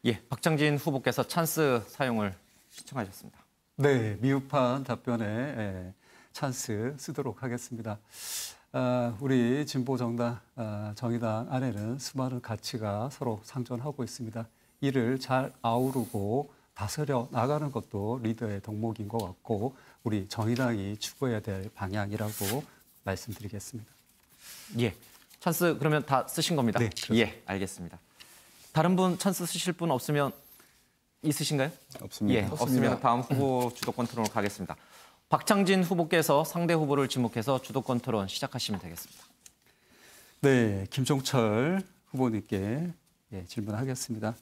A: 예, 박창진 후보께서 찬스 사용을 신청하셨습니다.
D: 네, 미흡한 답변에 찬스 쓰도록 하겠습니다. 우리 진보 정당, 정의당 안에는 수많은 가치가 서로 상존하고 있습니다. 이를 잘 아우르고 다스려 나가는 것도 리더의 덕목인 것 같고 우리 정의당이 추구해야 될 방향이라고 말씀드리겠습니다.
A: 예, 찬스 그러면 다 쓰신 겁니다.
D: 네, 그렇습니다.
A: 예, 알겠습니다. 다른 분 찬스 쓰실 분 없으면 있으신가요?
F: 없습니다.
A: 예, 없으면 다음 후보 주도권 토론 가겠습니다. 박창진 후보께서 상대 후보를 지목해서 주도권 토론 시작하시면 되겠습니다.
D: 네, 김종철 후보님께 질문하겠습니다.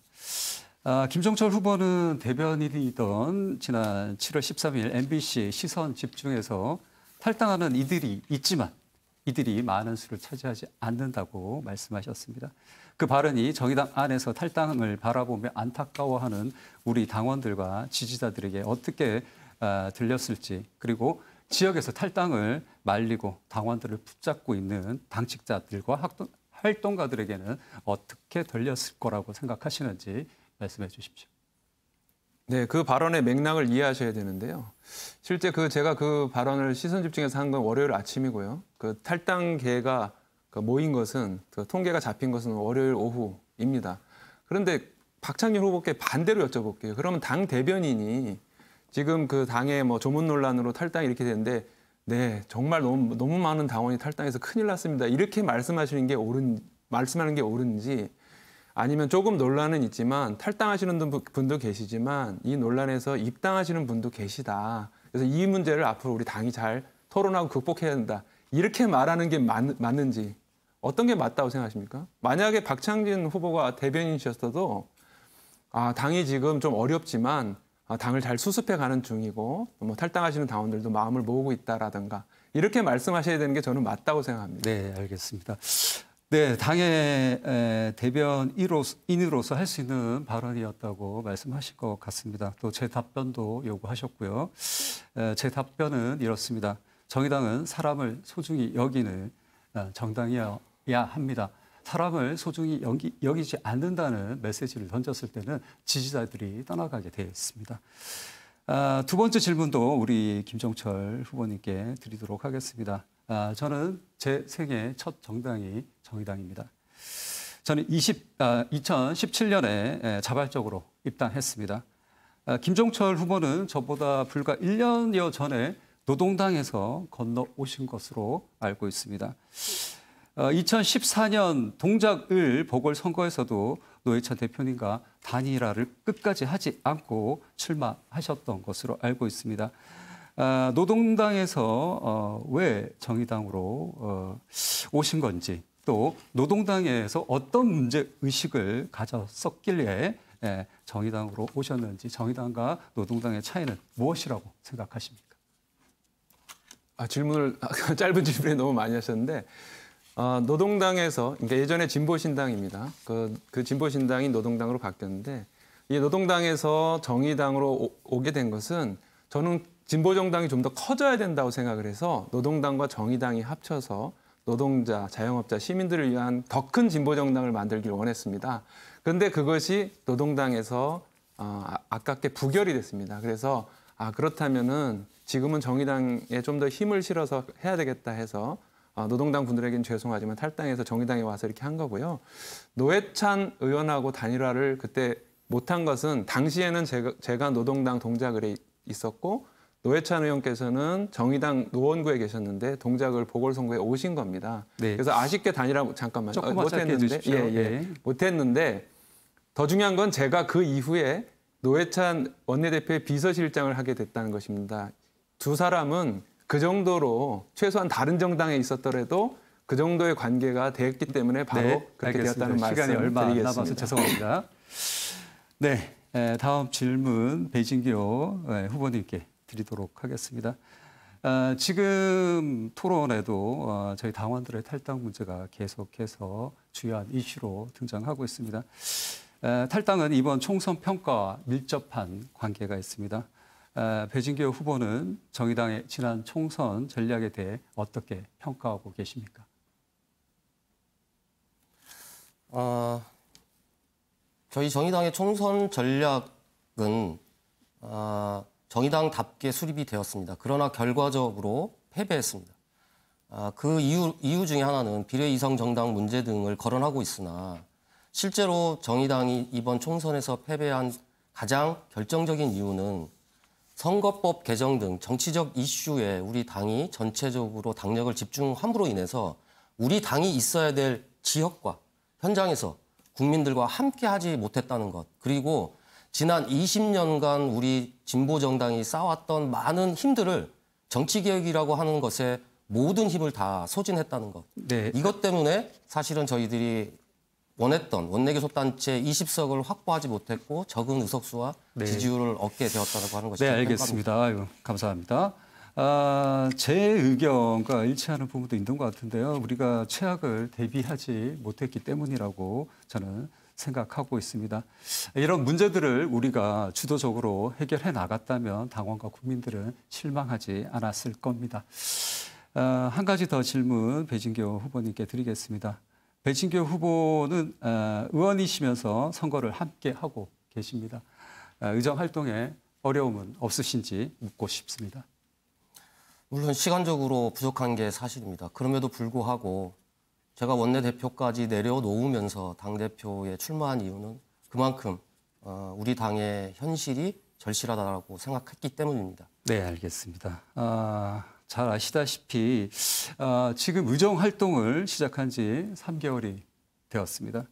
D: 김종철 후보는 대변인이던 지난 7월 13일 MBC 시선 집중에서 탈당하는 이들이 있지만 이들이 많은 수를 차지하지 않는다고 말씀하셨습니다. 그 발언이 정의당 안에서 탈당을 바라보며 안타까워하는 우리 당원들과 지지자들에게 어떻게 들렸을지 그리고 지역에서 탈당을 말리고 당원들을 붙잡고 있는 당직자들과 활동가들에게는 어떻게 들렸을 거라고 생각하시는지 말씀해 주십시오.
C: 네, 그 발언의 맥락을 이해하셔야 되는데요. 실제 제가 그 발언을 시선 집중해서 한 건 월요일 아침이고요. 그 탈당계가 모인 것은 통계가 잡힌 것은 월요일 오후입니다. 그런데 박창진 후보께 반대로 여쭤볼게요. 그러면 당 대변인이 지금 그 당의 조문 논란으로 탈당이 이렇게 되는데 네, 정말 너무 많은 당원이 탈당해서 큰일 났습니다. 이렇게 말씀하는 게 옳은지 아니면 조금 논란은 있지만 탈당하시는 분도 계시지만 이 논란에서 입당하시는 분도 계시다. 그래서 이 문제를 앞으로 우리 당이 잘 토론하고 극복해야 된다. 이렇게 말하는 게 맞는지 어떤 게 맞다고 생각하십니까? 만약에 박창진 후보가 대변인이셨어도 당이 지금 좀 어렵지만 당을 잘 수습해 가는 중이고 탈당하시는 당원들도 마음을 모으고 있다라든가 이렇게 말씀하셔야 되는 게 저는 맞다고 생각합니다.
D: 네, 알겠습니다. 네, 당의 대변인으로서 할 수 있는 발언이었다고 말씀하실 것 같습니다. 또 제 답변도 요구하셨고요. 제 답변은 이렇습니다. 정의당은 사람을 소중히 여기는 정당이어야 합니다. 사람을 소중히 여기지 않는다는 메시지를 던졌을 때는 지지자들이 떠나가게 되어 있습니다. 두 번째 질문도 우리 김종철 후보님께 드리도록 하겠습니다. 저는 제 생애 첫 정당이 정의당입니다. 저는 2017년에 자발적으로 입당했습니다. 김종철 후보는 저보다 불과 1년여 전에 노동당에서 건너오신 것으로 알고 있습니다. 2014년 동작을 보궐선거에서도 노회찬 대표님과 단일화를 끝까지 하지 않고 출마하셨던 것으로 알고 있습니다. 노동당에서 왜 정의당으로 오신 건지 또 노동당에서 어떤 문제의식을 가졌었길래 정의당으로 오셨는지 정의당과 노동당의 차이는 무엇이라고 생각하십니까?
C: 질문을 짧은 질문에 너무 많이 하셨는데 노동당에서 그러니까 예전에 진보신당입니다. 그 진보신당이 노동당으로 바뀌었는데 이 노동당에서 정의당으로 오게 된 것은 저는 진보정당이 좀 더 커져야 된다고 생각을 해서 노동당과 정의당이 합쳐서 노동자, 자영업자, 시민들을 위한 더 큰 진보정당을 만들길 원했습니다. 그런데 그것이 노동당에서 아깝게 부결이 됐습니다. 그래서 그렇다면은 지금은 정의당에 좀 더 힘을 실어서 해야 되겠다 해서 노동당 분들에게는 죄송하지만 탈당해서 정의당에 와서 이렇게 한 거고요. 노회찬 의원하고 단일화를 그때 못한 것은 당시에는 제가 노동당 동작을에 있었고 노회찬 의원께서는 정의당 노원구에 계셨는데 동작을 보궐선거에 오신 겁니다. 네. 그래서 아쉽게 단일화 잠깐만 못했는데 못했는데 더 중요한 건 제가 그 이후에 노회찬 원내대표의 비서실장을 하게 됐다는 것입니다. 두 사람은 그 정도로 최소한 다른 정당에 있었더라도 그 정도의 관계가 됐기 때문에 바로 그렇게 되었다는 말씀
D: 시간이 얼마 안
C: 드리겠습니다.
D: 남아서 죄송합니다. 네, 다음 질문 배진교 후보님께 드리도록 하겠습니다. 지금 토론에도 저희 당원들의 탈당 문제가 계속해서 주요한 이슈로 등장하고 있습니다. 탈당은 이번 총선 평가와 밀접한 관계가 있습니다. 배진교 후보는 정의당의 지난 총선 전략에 대해 어떻게 평가하고 계십니까?
B: 저희 정의당의 총선 전략은 정의당답게 수립이 되었습니다. 그러나 결과적으로 패배했습니다. 그 이유 중에 하나는 비례이성 정당 문제 등을 거론하고 있으나 실제로 정의당이 이번 총선에서 패배한 가장 결정적인 이유는 선거법 개정 등 정치적 이슈에 우리 당이 전체적으로 당력을 집중함으로 인해서 우리 당이 있어야 될 지역과 현장에서 국민들과 함께 하지 못했다는 것, 그리고 지난 20년간 우리 진보정당이 쌓아왔던 많은 힘들을 정치개혁이라고 하는 것에 모든 힘을 다 소진했다는 것.
D: 네.
B: 이것 때문에 사실은 저희들이 원했던 원내교섭단체 20석을 확보하지 못했고 적은 의석수와 지지율을 얻게 되었다고 하는 것이죠.
D: 네, 알겠습니다. 아유, 감사합니다. 제 의견과 일치하는 부분도 있는 것 같은데요. 우리가 최악을 대비하지 못했기 때문이라고 저는 생각하고 있습니다. 이런 문제들을 우리가 주도적으로 해결해 나갔다면 당원과 국민들은 실망하지 않았을 겁니다. 한 가지 더 질문 배진교 후보님께 드리겠습니다. 배진교 후보는 의원이시면서 선거를 함께 하고 계십니다. 의정 활동에 어려움은 없으신지 묻고 싶습니다.
B: 물론 시간적으로 부족한 게 사실입니다. 그럼에도 불구하고 제가 원내대표까지 내려놓으면서 당대표에 출마한 이유는 그만큼 우리 당의 현실이 절실하다고 생각했기 때문입니다.
D: 네, 알겠습니다. 잘 아시다시피 지금 의정 활동을 시작한 지 3개월이 되었습니다.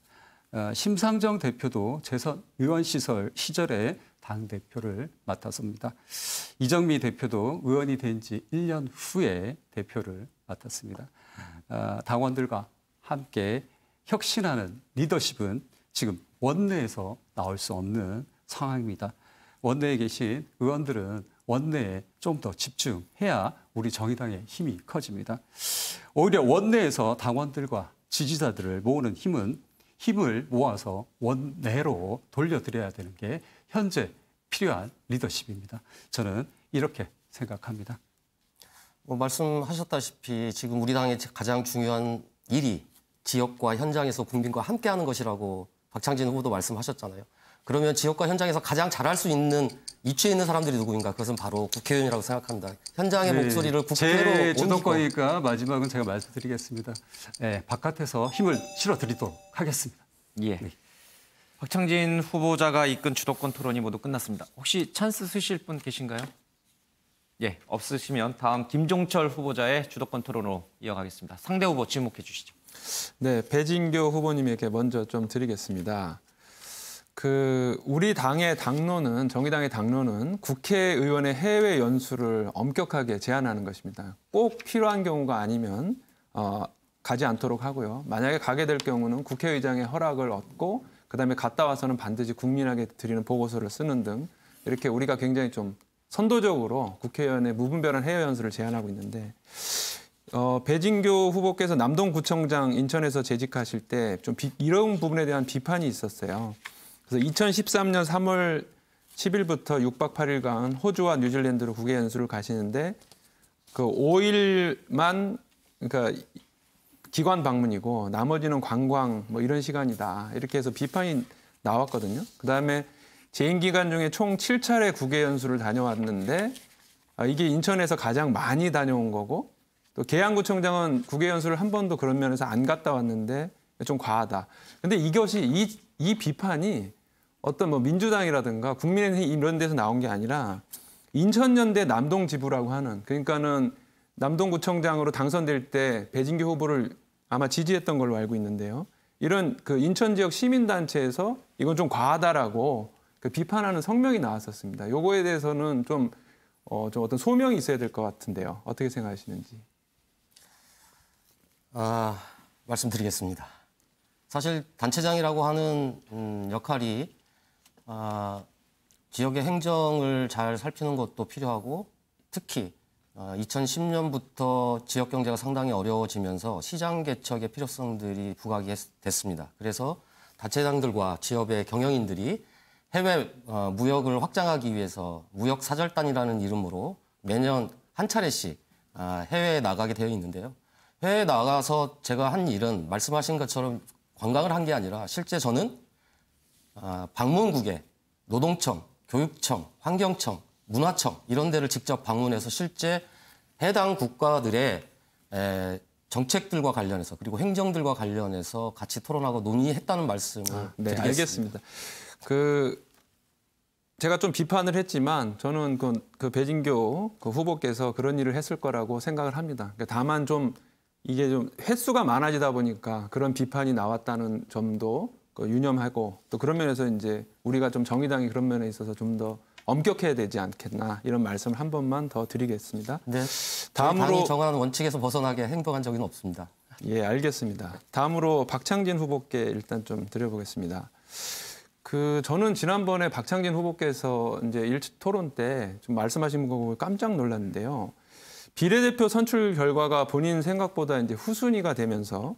D: 심상정 대표도 재선 의원시절 시절에 당대표를 맡았습니다. 이정미 대표도 의원이 된 지 1년 후에 대표를 맡았습니다. 당원들과 함께 혁신하는 리더십은 지금 원내에서 나올 수 없는 상황입니다. 원내에 계신 의원들은 원내에 좀 더 집중해야 우리 정의당의 힘이 커집니다. 오히려 원내에서 당원들과 지지자들을 모으는 힘을 모아서 원내로 돌려드려야 되는 게 현재 필요한 리더십입니다. 저는 이렇게 생각합니다.
B: 말씀하셨다시피 지금 우리 당의 가장 중요한 일이 지역과 현장에서 국민과 함께하는 것이라고 박창진 후보도 말씀하셨잖아요. 그러면 지역과 현장에서 가장 잘할 수 있는 위치에 있는 사람들이 누구인가? 그것은 바로 국회의원이라고 생각합니다. 현장의 목소리를 국회로
D: 제 주도권이니까 마지막은 제가 말씀드리겠습니다. 네, 바깥에서 힘을 실어드리도록 하겠습니다.
A: 예. 박창진 후보자가 이끈 주도권 토론이 모두 끝났습니다. 혹시 찬스 쓰실 분 계신가요? 예, 없으시면 다음 김종철 후보자의 주도권 토론으로 이어가겠습니다. 상대 후보 지목해 주시죠.
C: 네, 배진교 후보님에게 먼저 좀 드리겠습니다. 우리 당의 당론은, 정의당의 당론은 국회의원의 해외 연수를 엄격하게 제한하는 것입니다. 꼭 필요한 경우가 아니면 가지 않도록 하고요. 만약에 가게 될 경우는 국회의장의 허락을 얻고 그다음에 갔다 와서는 반드시 국민에게 드리는 보고서를 쓰는 등 이렇게 우리가 굉장히 좀 선도적으로 국회의원의 무분별한 해외 연수를 제한하고 있는데 배진교 후보께서 남동구청장 인천에서 재직하실 때 좀 이런 부분에 대한 비판이 있었어요. 그래서 2013년 3월 10일부터 6박 8일간 호주와 뉴질랜드로 국외 연수를 가시는데 그 5일만 그러니까 기관 방문이고 나머지는 관광 뭐 이런 시간이다. 이렇게 해서 비판이 나왔거든요. 그다음에 재임 기간 중에 총 7차례 국외 연수를 다녀왔는데 이게 인천에서 가장 많이 다녀온 거고 또 계양구청장은 국외 연수를 한 번도 그런 면에서 안 갔다 왔는데 좀 과하다. 근데 이것이 이 비판이 어떤 뭐 민주당이라든가 국민의힘 이런 데서 나온 게 아니라 인천연대 남동지부라고 하는 그러니까는 남동구청장으로 당선될 때 배진교 후보를 아마 지지했던 걸로 알고 있는데요. 이런 그 인천 지역 시민단체에서 이건 좀 과하다라고 그 비판하는 성명이 나왔었습니다. 요거에 대해서는 좀 어떤 소명이 있어야 될 것 같은데요. 어떻게 생각하시는지.
B: 말씀드리겠습니다. 사실 단체장이라고 하는 역할이 지역의 행정을 잘 살피는 것도 필요하고 특히 2010년부터 지역 경제가 상당히 어려워지면서 시장 개척의 필요성들이 부각이 됐습니다. 그래서 단체장들과 지역의 경영인들이 해외 무역을 확장하기 위해서 무역사절단이라는 이름으로 매년 한 차례씩 해외에 나가게 되어 있는데요. 해외에 나가서 제가 한 일은 말씀하신 것처럼 관광을 한 게 아니라 실제 저는 방문국에 노동청, 교육청, 환경청, 문화청 이런 데를 직접 방문해서 실제 해당 국가들의 정책들과 관련해서 그리고 행정들과 관련해서 같이 토론하고 논의했다는 말씀을
C: 네,
B: 드리겠습니다.
C: 알겠습니다. 제가 좀 비판을 했지만 저는 그 배진교 그 후보께서 그런 일을 했을 거라고 생각을 합니다. 다만 좀 이게 좀 횟수가 많아지다 보니까 그런 비판이 나왔다는 점도 유념하고 또 그런 면에서 이제 우리가 좀 정의당이 그런 면에 있어서 좀 더 엄격해야 되지 않겠나 이런 말씀을 한 번만 더 드리겠습니다.
B: 네, 당이 정한 원칙에서 벗어나게 행동한 적은 없습니다.
C: 예, 알겠습니다. 다음으로 박창진 후보께 일단 좀 드려보겠습니다. 저는 지난번에 박창진 후보께서 이제 토론 때 좀 말씀하신 거 보고 깜짝 놀랐는데요. 비례대표 선출 결과가 본인 생각보다 이제 후순위가 되면서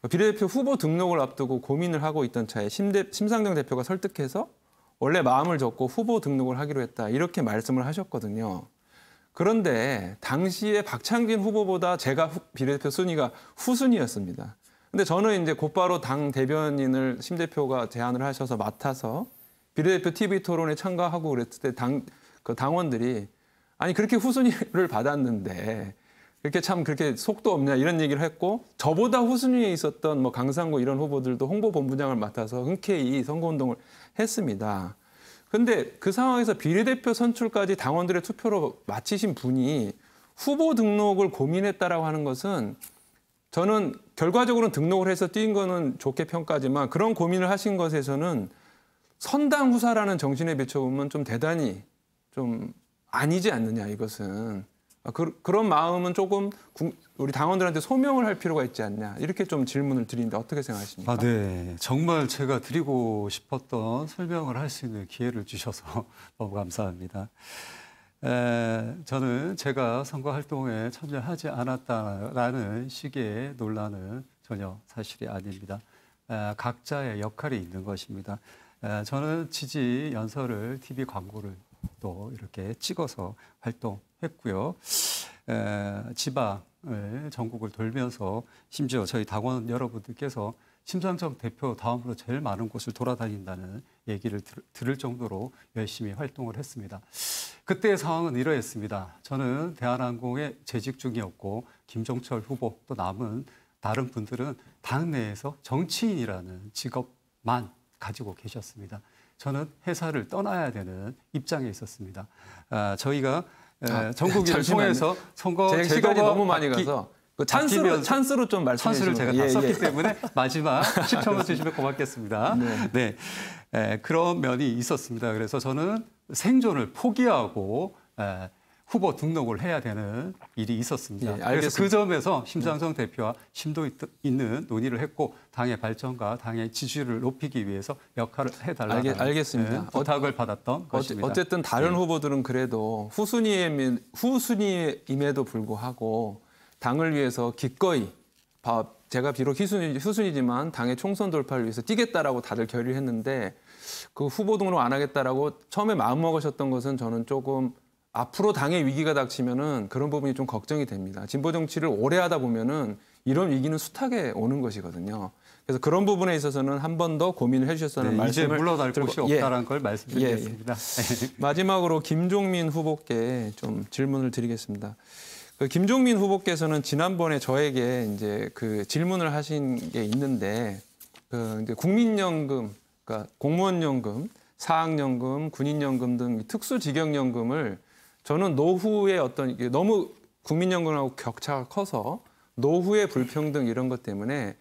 C: 비례대표 후보 등록을 앞두고 고민을 하고 있던 차에 심상정 대표가 설득해서 원래 마음을 접고 후보 등록을 하기로 했다. 이렇게 말씀을 하셨거든요. 그런데 당시에 박창진 후보보다 제가 비례대표 순위가 후순위였습니다. 근데 저는 이제 곧바로 당 대변인을 심 대표가 제안을 하셔서 맡아서 비례대표 TV 토론에 참가하고 그랬을 때 당원들이 아니 그렇게 후순위를 받았는데 그렇게 속도 없냐 이런 얘기를 했고 저보다 후순위에 있었던 뭐 강상구 이런 후보들도 홍보본부장을 맡아서 흔쾌히 선거운동을 했습니다. 그런데 그 상황에서 비례대표 선출까지 당원들의 투표로 마치신 분이 후보 등록을 고민했다라고 하는 것은 저는 결과적으로는 등록을 해서 뛴 거는 좋게 평가하지만 그런 고민을 하신 것에서는 선당 후사라는 정신에 비춰보면 좀 대단히 좀 아니지 않느냐 이것은. 그런 마음은 조금 우리 당원들한테 소명을 할 필요가 있지 않냐 이렇게 좀 질문을 드리는데 어떻게 생각하십니까?
D: 네, 정말 제가 드리고 싶었던 설명을 할 수 있는 기회를 주셔서 너무 감사합니다. 저는 제가 선거 활동에 참여하지 않았다라는 식의 논란은 전혀 사실이 아닙니다. 각자의 역할이 있는 것입니다. 저는 지지 연설을 TV 광고를 또 이렇게 찍어서 활동했고요. 지방을 전국을 돌면서 심지어 저희 당원 여러분들께서 심상정 대표 다음으로 제일 많은 곳을 돌아다닌다는 얘기를 들을 정도로 열심히 활동을 했습니다. 그때의 상황은 이러했습니다. 저는 대한항공에 재직 중이었고 김종철 후보 또 남은 다른 분들은 당내에서 정치인이라는 직업만 가지고 계셨습니다. 저는 회사를 떠나야 되는 입장에 있었습니다. 저희가 전국위를 통해서 선거
C: 제 시간이 너무 많이 가서 그 찬스로 좀 말씀해 주시면.
D: 찬스를 제가 다 썼기 때문에 마지막 10초만 주시면 고맙겠습니다. 네. 그런 면이 있었습니다. 그래서 저는 생존을 포기하고 후보 등록을 해야 되는 일이 있었습니다. 그래서 그 점에서 심상정 대표와 심도 있는 논의를 했고 당의 발전과 당의 지지율을 높이기 위해서 역할을 해달라는
C: 알겠습니다.
D: 부탁을 받았던 것입니다.
C: 어쨌든 다른 후보들은 그래도 후순위임에도 불구하고 당을 위해서 기꺼이 제가 비록 후순위지만 당의 총선 돌파를 위해서 뛰겠다라고 다들 결의했는데 그 후보 등록 안 하겠다라고 처음에 마음먹으셨던 것은 저는 조금 앞으로 당의 위기가 닥치면은 그런 부분이 좀 걱정이 됩니다. 진보 정치를 오래 하다 보면은 이런 위기는 숱하게 오는 것이거든요. 그래서 그런 부분에 있어서는 한 번 더 고민을 해주셨다는 말씀을
D: 이제 물러날 곳이 없다는 걸 말씀드리겠습니다.
C: 마지막으로 김종민 후보께 좀 질문을 드리겠습니다. 그 김종민 후보께서는 지난번에 저에게 이제 그 질문을 하신 게 있는데 그 이제 국민연금, 그러니까 공무원연금, 사학연금, 군인연금 등 특수직영연금을 저는 노후의 어떤 이게 너무 국민연금하고 격차가 커서 노후의 불평등 이런 것 때문에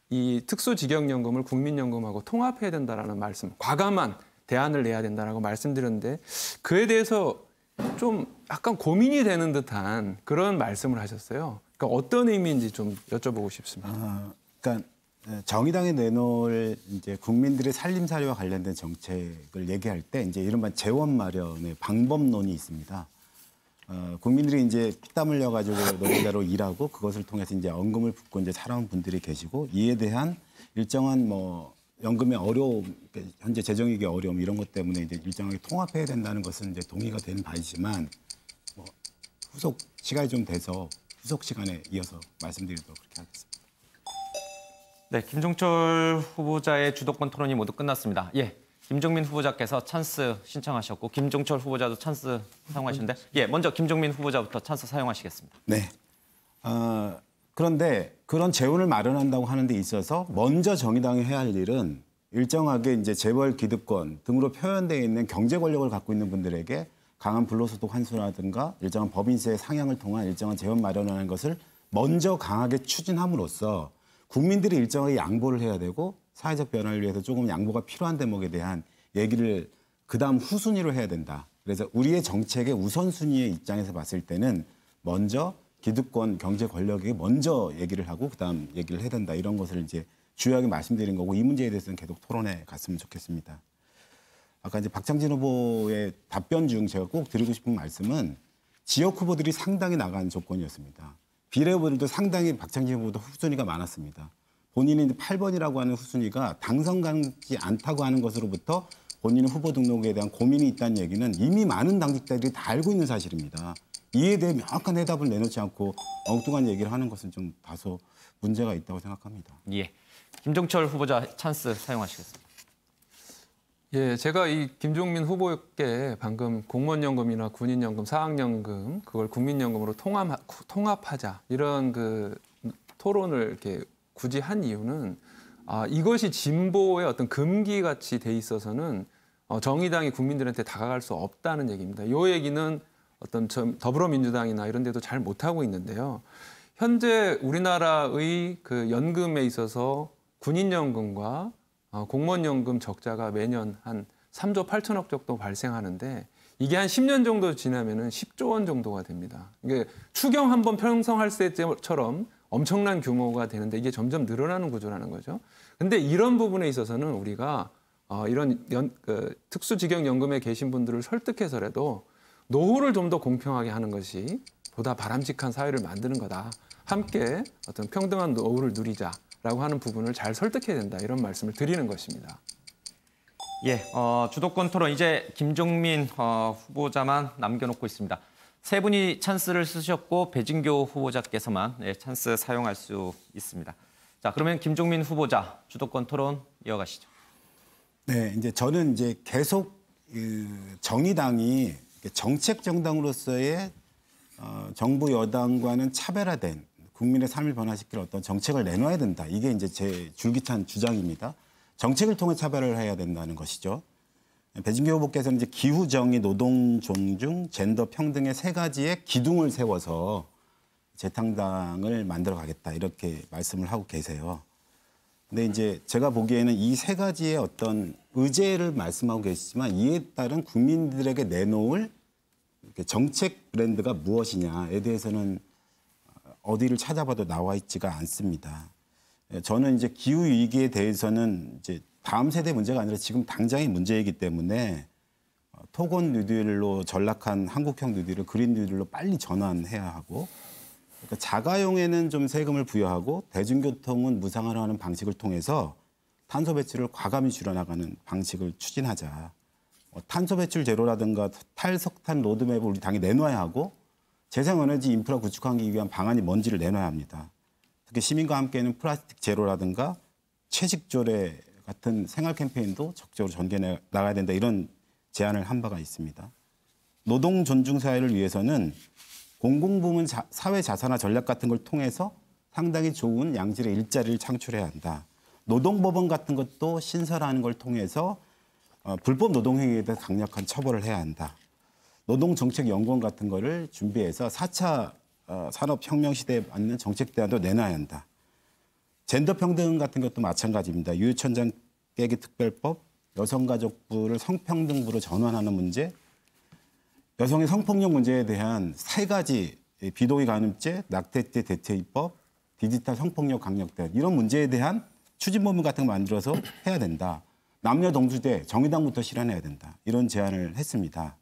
C: 이 특수직영연금을 국민연금하고 통합해야 된다라는 말씀, 과감한 대안을 내야 된다라고 말씀드렸는데 그에 대해서 좀 약간 고민이 되는 듯한 그런 말씀을 하셨어요. 그러니까 어떤 의미인지 좀 여쭤보고 싶습니다.
F: 그러니까 정의당이 내놓을 이제 국민들의 살림살이와 관련된 정책을 얘기할 때 이제 이른바 재원 마련의 방법론이 있습니다. 국민들이 이제 피땀 흘려가지고 노동자로 일하고 그것을 통해서 이제 연금을 붓고 이제 살아온 분들이 계시고 이에 대한 일정한 뭐 연금의 어려움, 현재 재정위기 어려움 이런 것 때문에 이제 일정하게 통합해야 된다는 것은 이제 동의가 되는 바이지만 뭐 후속 시간이 좀 돼서 후속 시간에 이어서 말씀드리도록 그렇게 하겠습니다.
A: 네, 김종철 후보자의 주도권 토론이 모두 끝났습니다. 김종민 후보자께서 찬스 신청하셨고 김종철 후보자도 찬스 사용하셨는데 먼저 김종민 후보자부터 찬스 사용하시겠습니다.
F: 네. 그런데 그런 재원을 마련한다고 하는 데 있어서 먼저 정의당이 해야 할 일은 일정하게 이제 재벌 기득권 등으로 표현되어 있는 경제 권력을 갖고 있는 분들에게 강한 불로소득 환수라든가 일정한 법인세 상향을 통한 일정한 재원 마련하는 것을 먼저 강하게 추진함으로써 국민들이 일정하게 양보를 해야 되고 사회적 변화를 위해서 조금 양보가 필요한 대목에 대한 얘기를 그다음 후순위로 해야 된다. 그래서 우리의 정책의 우선순위의 입장에서 봤을 때는 먼저 기득권 경제 권력에게 먼저 얘기를 하고 그다음 얘기를 해야 된다. 이런 것을 이제 주요하게 말씀드린 거고 이 문제에 대해서는 계속 토론해 갔으면 좋겠습니다. 아까 이제 박창진 후보의 답변 중 제가 꼭 드리고 싶은 말씀은 지역 후보들이 상당히 나간 조건이었습니다. 비례 후보들도 상당히 박창진 후보보다 후순위가 많았습니다. 본인이 8번이라고 하는 후순위가 당선가지 않다고 하는 것으로부터 본인 후보 등록에 대한 고민이 있다는 얘기는 이미 많은 당직자들이 다 알고 있는 사실입니다. 이에 대해 명확한 해답을 내놓지 않고 엉뚱한 얘기를 하는 것은 좀 다소 문제가 있다고 생각합니다.
A: 김종철 후보자 찬스 사용하시겠습니다.
C: 제가 이 김종민 후보께 방금 공무원연금이나 군인연금, 사학연금 그걸 국민연금으로 통합하자 이런 그 토론을 이렇게 굳이 한 이유는 이것이 진보의 어떤 금기같이 돼 있어서는 정의당이 국민들한테 다가갈 수 없다는 얘기입니다. 이 얘기는 어떤 더불어민주당이나 이런 데도 잘 못하고 있는데요. 현재 우리나라의 그 연금에 있어서 군인연금과 공무원연금 적자가 매년 한 3조 8천억 정도 발생하는데 이게 한 10년 정도 지나면은 10조 원 정도가 됩니다. 이게 추경 한번 편성할 때처럼 엄청난 규모가 되는데 이게 점점 늘어나는 구조라는 거죠. 근데 이런 부분에 있어서는 우리가 이런 특수직영연금에 계신 분들을 설득해서라도 노후를 좀 더 공평하게 하는 것이 보다 바람직한 사회를 만드는 거다. 함께 어떤 평등한 노후를 누리자라고 하는 부분을 잘 설득해야 된다 이런 말씀을 드리는 것입니다.
A: 예, 주도권 토론 이제 김종민 후보자만 남겨놓고 있습니다. 세 분이 찬스를 쓰셨고 배진교 후보자께서만 찬스 사용할 수 있습니다. 자, 그러면 김종민 후보자 주도권 토론 이어가시죠.
F: 네, 이제 저는 이제 계속 정의당이 정책 정당으로서의 정부 여당과는 차별화된 국민의 삶을 변화시킬 어떤 정책을 내놔야 된다. 이게 이제 제 줄기찬 주장입니다. 정책을 통해 차별을 해야 된다는 것이죠. 배진교 후보께서는 이제 기후 정의, 노동 존중, 젠더 평등의 세 가지의 기둥을 세워서 재탕당을 만들어 가겠다 이렇게 말씀을 하고 계세요. 근데 이제 제가 보기에는 이 세 가지의 어떤 의제를 말씀하고 계시지만 이에 따른 국민들에게 내놓을 정책 브랜드가 무엇이냐에 대해서는 어디를 찾아봐도 나와 있지가 않습니다. 저는 이제 기후 위기에 대해서는 이제 다음 세대 문제가 아니라 지금 당장의 문제이기 때문에 토건 뉴딜로 전락한 한국형 뉴딜을 그린 뉴딜로 빨리 전환해야 하고, 그러니까 자가용에는 좀 세금을 부여하고 대중교통은 무상화하는 방식을 통해서 탄소 배출을 과감히 줄여나가는 방식을 추진하자. 탄소 배출 제로라든가 탈석탄 로드맵을 우리 당이 내놔야 하고 재생에너지 인프라 구축하기 위한 방안이 뭔지를 내놔야 합니다. 특히 시민과 함께하는 플라스틱 제로라든가 채식조례 같은 생활 캠페인도 적극적으로 전개해 나가야 된다 이런 제안을 한 바가 있습니다. 노동 존중 사회를 위해서는 공공부문 사회 자산화 전략 같은 걸 통해서 상당히 좋은 양질의 일자리를 창출해야 한다. 노동법원 같은 것도 신설하는 걸 통해서 불법 노동행위에 대해 강력한 처벌을 해야 한다. 노동정책연구원 같은 거를 준비해서 4차 산업혁명 시대에 맞는 정책대안도 내놔야 한다. 젠더 평등 같은 것도 마찬가지입니다. 유유천장 깨기 특별법, 여성가족부를 성평등부로 전환하는 문제, 여성의 성폭력 문제에 대한 세 가지 비동의 간음죄, 낙태죄 대체입법, 디지털 성폭력 강력대 이런 문제에 대한 추진법문 같은 거 만들어서 해야 된다. 남녀 동주대 정의당부터 실현해야 된다. 이런 제안을 했습니다.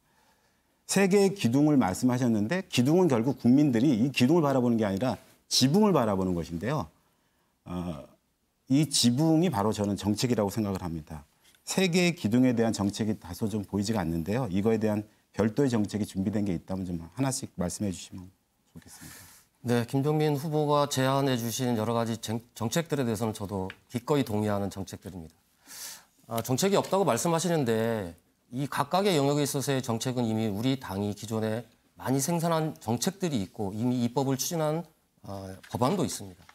F: 세 개의 기둥을 말씀하셨는데 기둥은 결국 국민들이 이 기둥을 바라보는 게 아니라 지붕을 바라보는 것인데요. 이 지붕이 바로 저는 정책이라고 생각을 합니다. 세 개의 기둥에 대한 정책이 다소 좀 보이지가 않는데요. 이거에 대한 별도의 정책이 준비된 게 있다면 좀 하나씩 말씀해 주시면 좋겠습니다.
B: 네, 김종민 후보가 제안해 주신 여러 가지 정책들에 대해서는 저도 기꺼이 동의하는 정책들입니다. 정책이 없다고 말씀하시는데 이 각각의 영역에 있어서의 정책은 이미 우리 당이 기존에 많이 생산한 정책들이 있고 이미 입법을 추진한 법안도 있습니다.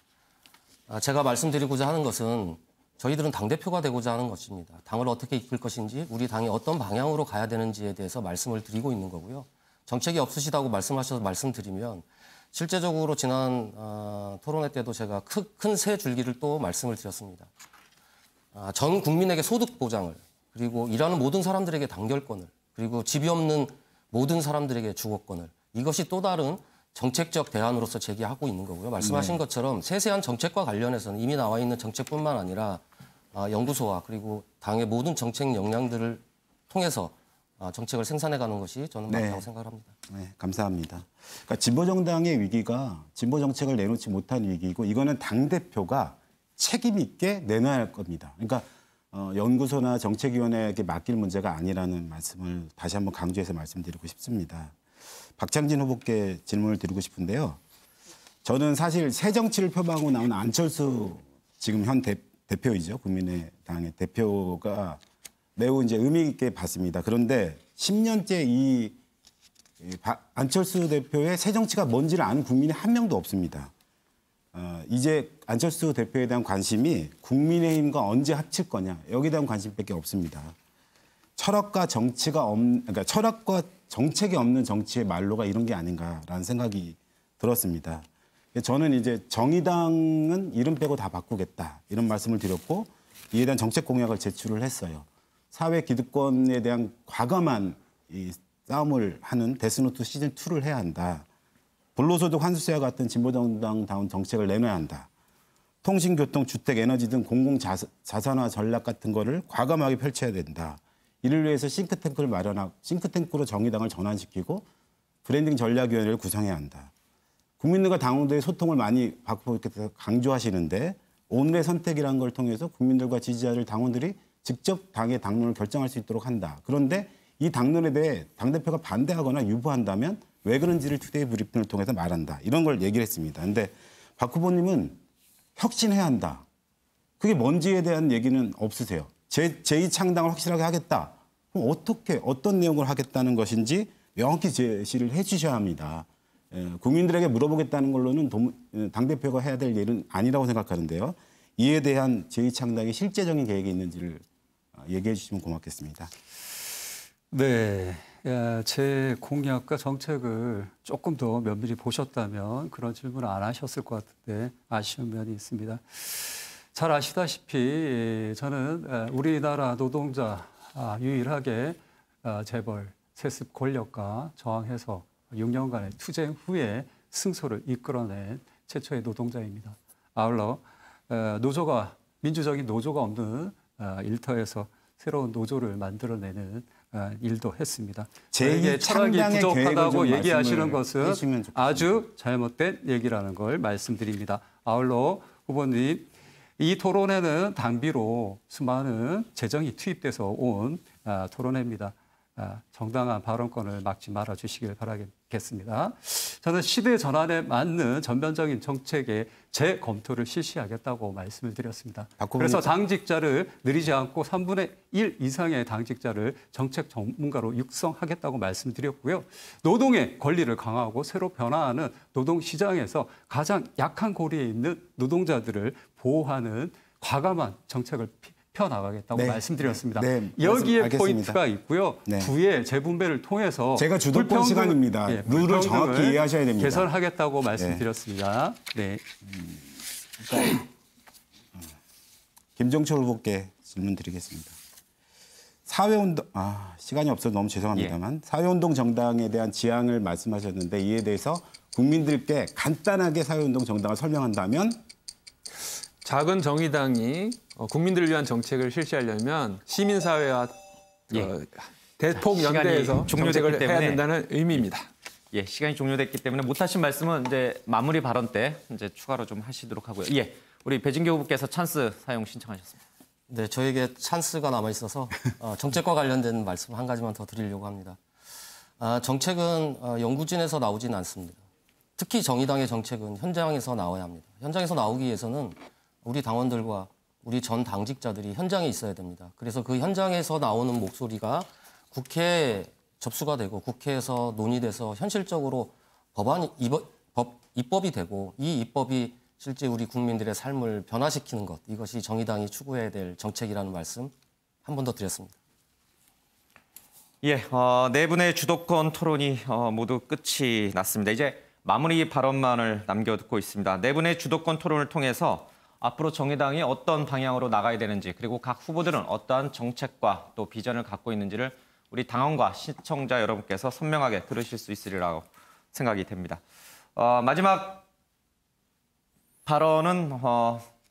B: 제가 말씀드리고자 하는 것은 저희들은 당대표가 되고자 하는 것입니다. 당을 어떻게 이끌 것인지 우리 당이 어떤 방향으로 가야 되는지에 대해서 말씀을 드리고 있는 거고요. 정책이 없으시다고 말씀하셔서 말씀드리면 실제적으로 지난 토론회 때도 제가 큰 세 줄기를 또 말씀을 드렸습니다. 전 국민에게 소득 보장을, 그리고 일하는 모든 사람들에게 단결권을, 그리고 집이 없는 모든 사람들에게 주거권을, 이것이 또 다른 정책적 대안으로서 제기하고 있는 거고요. 말씀하신 것처럼 세세한 정책과 관련해서는 이미 나와 있는 정책뿐만 아니라 연구소와 그리고 당의 모든 정책 역량들을 통해서 정책을 생산해가는 것이 저는 맞다고 생각합니다.
F: 네, 감사합니다. 그러니까 진보정당의 위기가 진보 정책을 내놓지 못한 위기이고 이거는 당대표가 책임 있게 내놔야 할 겁니다. 그러니까 연구소나 정책위원회에게 맡길 문제가 아니라는 말씀을 다시 한번 강조해서 말씀드리고 싶습니다. 박창진 후보께 질문을 드리고 싶은데요. 저는 사실 새 정치를 표방하고 나온 안철수 지금 현 대표이죠. 국민의당의 대표가 매우 이제 의미 있게 봤습니다. 그런데 10년째 이 안철수 대표의 새 정치가 뭔지를 아는 국민이 한 명도 없습니다. 이제 안철수 대표에 대한 관심이 국민의힘과 언제 합칠 거냐 여기에 대한 관심밖에 없습니다. 철학과 그러니까 철학과 정책이 없는 정치의 말로가 이런 게 아닌가라는 생각이 들었습니다. 저는 이제 정의당은 이름 빼고 다 바꾸겠다 이런 말씀을 드렸고 이에 대한 정책 공약을 제출을 했어요. 사회 기득권에 대한 과감한 이 싸움을 하는 데스노트 시즌2를 해야 한다. 불로소득 환수세와 같은 진보정당다운 정책을 내놔야 한다. 통신, 교통, 주택, 에너지 등 공공자산화 전략 같은 거를 과감하게 펼쳐야 된다. 이를 위해서 싱크탱크를 마련하고 싱크탱크로 정의당을 전환시키고 브랜딩 전략위원회를 구성해야 한다. 국민들과 당원들의 소통을 많이 박 후보께서 강조하시는데 오늘의 선택이라는 걸 통해서 국민들과 지지자들 당원들이 직접 당의 당론을 결정할 수 있도록 한다. 그런데 이 당론에 대해 당대표가 반대하거나 유보한다면 왜 그런지를 투데이 브리핑을 통해서 말한다. 이런 걸 얘기를 했습니다. 그런데 박 후보님은 혁신해야 한다. 그게 뭔지에 대한 얘기는 없으세요. 제2창당을 확실하게 하겠다. 그럼 어떻게 어떤 내용을 하겠다는 것인지 명확히 제시를 해 주셔야 합니다. 국민들에게 물어보겠다는 걸로는 당대표가 해야 될 일은 아니라고 생각하는데요. 이에 대한 제2창당의 실제적인 계획이 있는지를 얘기해 주시면 고맙겠습니다.
D: 네, 제 공약과 정책을 조금 더 면밀히 보셨다면 그런 질문을 안 하셨을 것 같은데 아쉬운 면이 있습니다. 잘 아시다시피 저는 우리나라 노동자 유일하게 재벌 세습 권력과 저항해서 6년간의 투쟁 후에 승소를 이끌어낸 최초의 노동자입니다. 아울러 노조가 민주적인 노조가 없는 일터에서 새로운 노조를 만들어내는 일도 했습니다. 저에게 철학이 부족하다고 얘기하시는 것은 아주 잘못된 얘기라는 걸 말씀드립니다. 아울러 후보님, 이 토론회는 당비로 수많은 재정이 투입돼서 온 토론회입니다. 정당한 발언권을 막지 말아주시길 바라겠습니다. 저는 시대 전환에 맞는 전면적인 정책의 재검토를 실시하겠다고 말씀을 드렸습니다. 그래서 당직자를 느리지 않고 3분의 1 이상의 당직자를 정책 전문가로 육성하겠다고 말씀드렸고요. 노동의 권리를 강화하고 새로 변화하는 노동시장에서 가장 약한 고리에 있는 노동자들을 보호하는 과감한 정책을 펴나가겠다고 말씀드렸습니다. 여기에 포인트가 있고요. 부의 재분배를 통해서
F: 제가 주도권 시간입니다. 룰을 정확히 이해하셔야 됩니다.
D: 개선하겠다고 말씀드렸습니다. 네.
F: 김종철 후보께 질문 드리겠습니다. 사회운동, 시간이 없어서 너무 죄송합니다만 사회운동 정당에 대한 지향을 말씀하셨는데 이에 대해서 국민들께 간단하게 사회운동 정당을 설명한다면
C: 작은 정의당이 국민들을 위한 정책을 실시하려면 시민사회와 대폭 연대해서 정책을 해야 된다는 의미입니다.
A: 예, 시간이 종료됐기 때문에 못하신 말씀은 이제 마무리 발언 때 이제 추가로 좀 하시도록 하고요. 예, 우리 배진교 후보께서 찬스 사용 신청하셨습니다.
B: 네, 저에게 찬스가 남아 있어서 정책과 관련된 말씀 한 가지만 더 드리려고 합니다. 정책은 연구진에서 나오지는 않습니다. 특히 정의당의 정책은 현장에서 나와야 합니다. 현장에서 나오기 위해서는 우리 당원들과 우리 전 당직자들이 현장에 있어야 됩니다. 그래서 그 현장에서 나오는 목소리가 국회에 접수가 되고 국회에서 논의돼서 현실적으로 입법이 되고 이 입법이 실제 우리 국민들의 삶을 변화시키는 것, 이것이 정의당이 추구해야 될 정책이라는 말씀 한 번 더 드렸습니다.
A: 예, 네 분의 주도권 토론이 모두 끝이 났습니다. 이제 마무리 발언만을 남겨두고 있습니다. 네 분의 주도권 토론을 통해서 앞으로 정의당이 어떤 방향으로 나가야 되는지 그리고 각 후보들은 어떠한 정책과 또 비전을 갖고 있는지를 우리 당원과 시청자 여러분께서 선명하게 들으실 수 있으리라고 생각이 됩니다. 마지막 발언은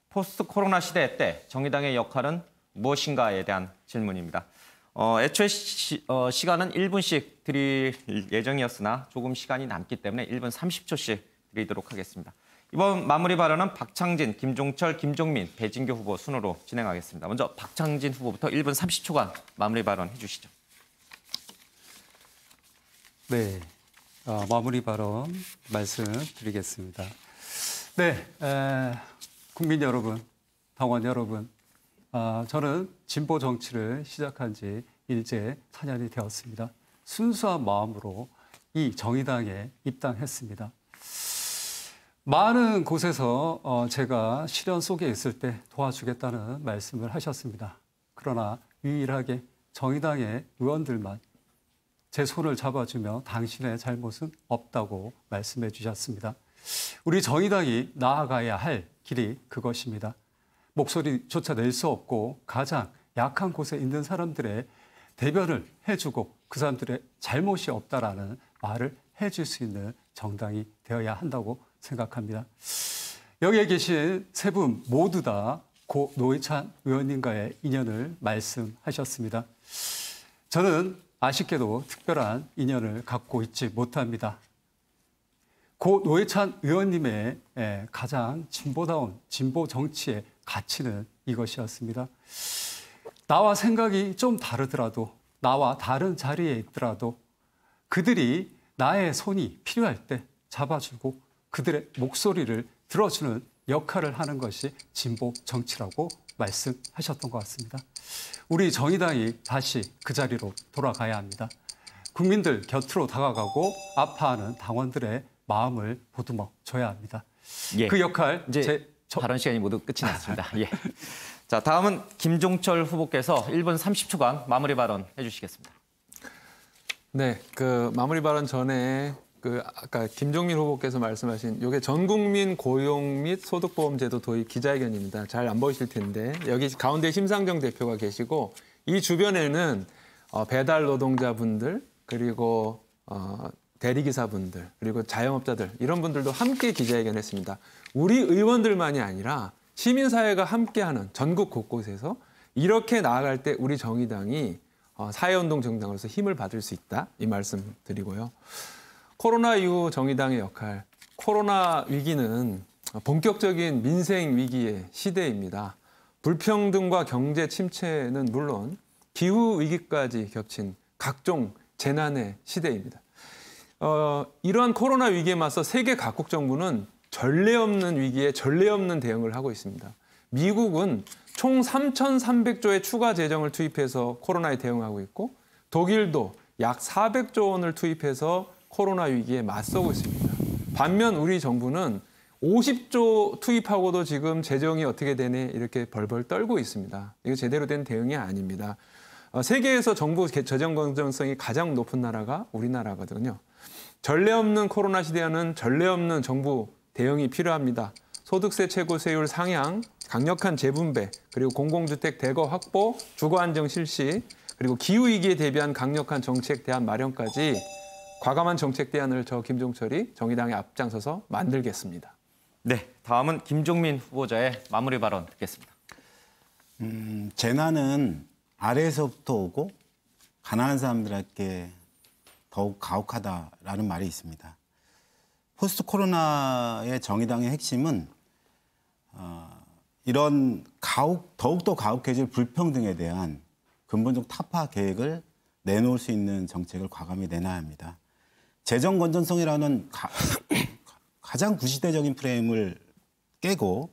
A: 포스트 코로나 시대 때 정의당의 역할은 무엇인가에 대한 질문입니다. 애초에 시간은 1분씩 드릴 예정이었으나 조금 시간이 남기 때문에 1분 30초씩 드리도록 하겠습니다. 이번 마무리 발언은 박창진, 김종철, 김종민, 배진교 후보 순으로 진행하겠습니다. 먼저 박창진 후보부터 1분 30초간 마무리 발언 해주시죠.
D: 네, 마무리 발언 말씀드리겠습니다. 네, 국민 여러분, 당원 여러분, 저는 진보 정치를 시작한 지 이제 4년이 되었습니다. 순수한 마음으로 이 정의당에 입당했습니다. 많은 곳에서 제가 시련 속에 있을 때 도와주겠다는 말씀을 하셨습니다. 그러나 유일하게 정의당의 의원들만 제 손을 잡아주며 당신의 잘못은 없다고 말씀해 주셨습니다. 우리 정의당이 나아가야 할 길이 그것입니다. 목소리조차 낼 수 없고 가장 약한 곳에 있는 사람들의 대변을 해주고 그 사람들의 잘못이 없다라는 말을 해줄 수 있는 정당이 되어야 한다고 생각합니다. 여기에 계신 세 분 모두 다 고 노회찬 의원님과의 인연을 말씀하셨습니다. 저는 아쉽게도 특별한 인연을 갖고 있지 못합니다. 고 노회찬 의원님의 가장 진보다운 진보 정치의 가치는 이것이었습니다. 나와 생각이 좀 다르더라도, 나와 다른 자리에 있더라도 그들이 나의 손이 필요할 때 잡아주고 그들의 목소리를 들어주는 역할을 하는 것이 진보 정치라고 말씀하셨던 것 같습니다. 우리 정의당이 다시 그 자리로 돌아가야 합니다. 국민들 곁으로 다가가고 아파하는 당원들의 마음을 보듬어 줘야 합니다.
A: 예.
D: 그 역할
A: 이제 발언 시간이 모두 끝이 났습니다. 예. 자, 다음은 김종철 후보께서 1분 30초간 마무리 발언 해주시겠습니다.
C: 네, 그 마무리 발언 전에 아까 김종민 후보께서 말씀하신 이게 전국민 고용 및 소득보험제도 도입 기자회견입니다. 잘 안 보이실 텐데 여기 가운데 심상정 대표가 계시고 이 주변에는 배달 노동자분들 그리고 대리기사분들 그리고 자영업자들 이런 분들도 함께 기자회견했습니다. 우리 의원들만이 아니라 시민사회가 함께하는 전국 곳곳에서 이렇게 나아갈 때 우리 정의당이 사회운동 정당으로서 힘을 받을 수 있다 이 말씀 드리고요. 코로나 이후 정의당의 역할, 코로나 위기는 본격적인 민생 위기의 시대입니다. 불평등과 경제 침체는 물론 기후 위기까지 겹친 각종 재난의 시대입니다. 이러한 코로나 위기에 맞서 세계 각국 정부는 전례 없는 위기에 전례 없는 대응을 하고 있습니다. 미국은 총 3,300조의 추가 재정을 투입해서 코로나에 대응하고 있고 독일도 약 400조 원을 투입해서 코로나 위기에 맞서고 있습니다. 반면 우리 정부는 50조 투입하고도 지금 재정이 어떻게 되네 이렇게 벌벌 떨고 있습니다. 이거 제대로 된 대응이 아닙니다. 세계에서 정부 재정 건전성이 가장 높은 나라가 우리나라거든요. 전례 없는 코로나 시대에는 전례 없는 정부 대응이 필요합니다. 소득세 최고세율 상향, 강력한 재분배, 그리고 공공주택 대거 확보, 주거 안정 실시, 그리고 기후위기에 대비한 강력한 정책 대안 마련까지 과감한 정책 대안을 저 김종철이 정의당에 앞장서서 만들겠습니다.
A: 네, 다음은 김종민 후보자의 마무리 발언 듣겠습니다.
F: 재난은 아래에서부터 오고 가난한 사람들에게 더욱 가혹하다라는 말이 있습니다. 포스트 코로나의 정의당의 핵심은 이런 더욱더 가혹해질 불평등에 대한 근본적 타파 계획을 내놓을 수 있는 정책을 과감히 내놔야 합니다. 재정 건전성이라는 가장 구시대적인 프레임을 깨고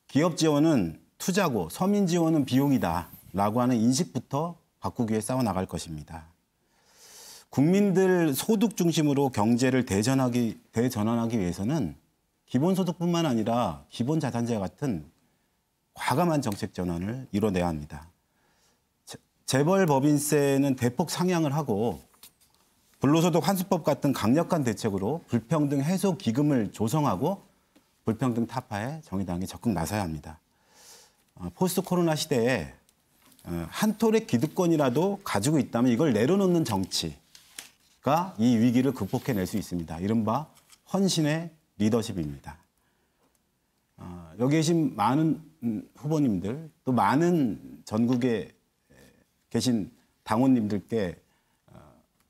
F: 기업 지원은 투자고 서민 지원은 비용이다라고 하는 인식부터 바꾸기 위해 싸워나갈 것입니다. 국민들 소득 중심으로 경제를 대전환하기 위해서는 기본소득뿐만 아니라 기본자산제와 같은 과감한 정책 전환을 이뤄내야 합니다. 재벌 법인세는 대폭 상향을 하고 불로소득 환수법 같은 강력한 대책으로 불평등 해소 기금을 조성하고 불평등 타파에 정의당이 적극 나서야 합니다. 포스트 코로나 시대에 한 톨의 기득권이라도 가지고 있다면 이걸 내려놓는 정치가 이 위기를 극복해낼 수 있습니다. 이른바 헌신의 리더십입니다. 여기 계신 많은 후보님들 또 많은 전국에 계신 당원님들께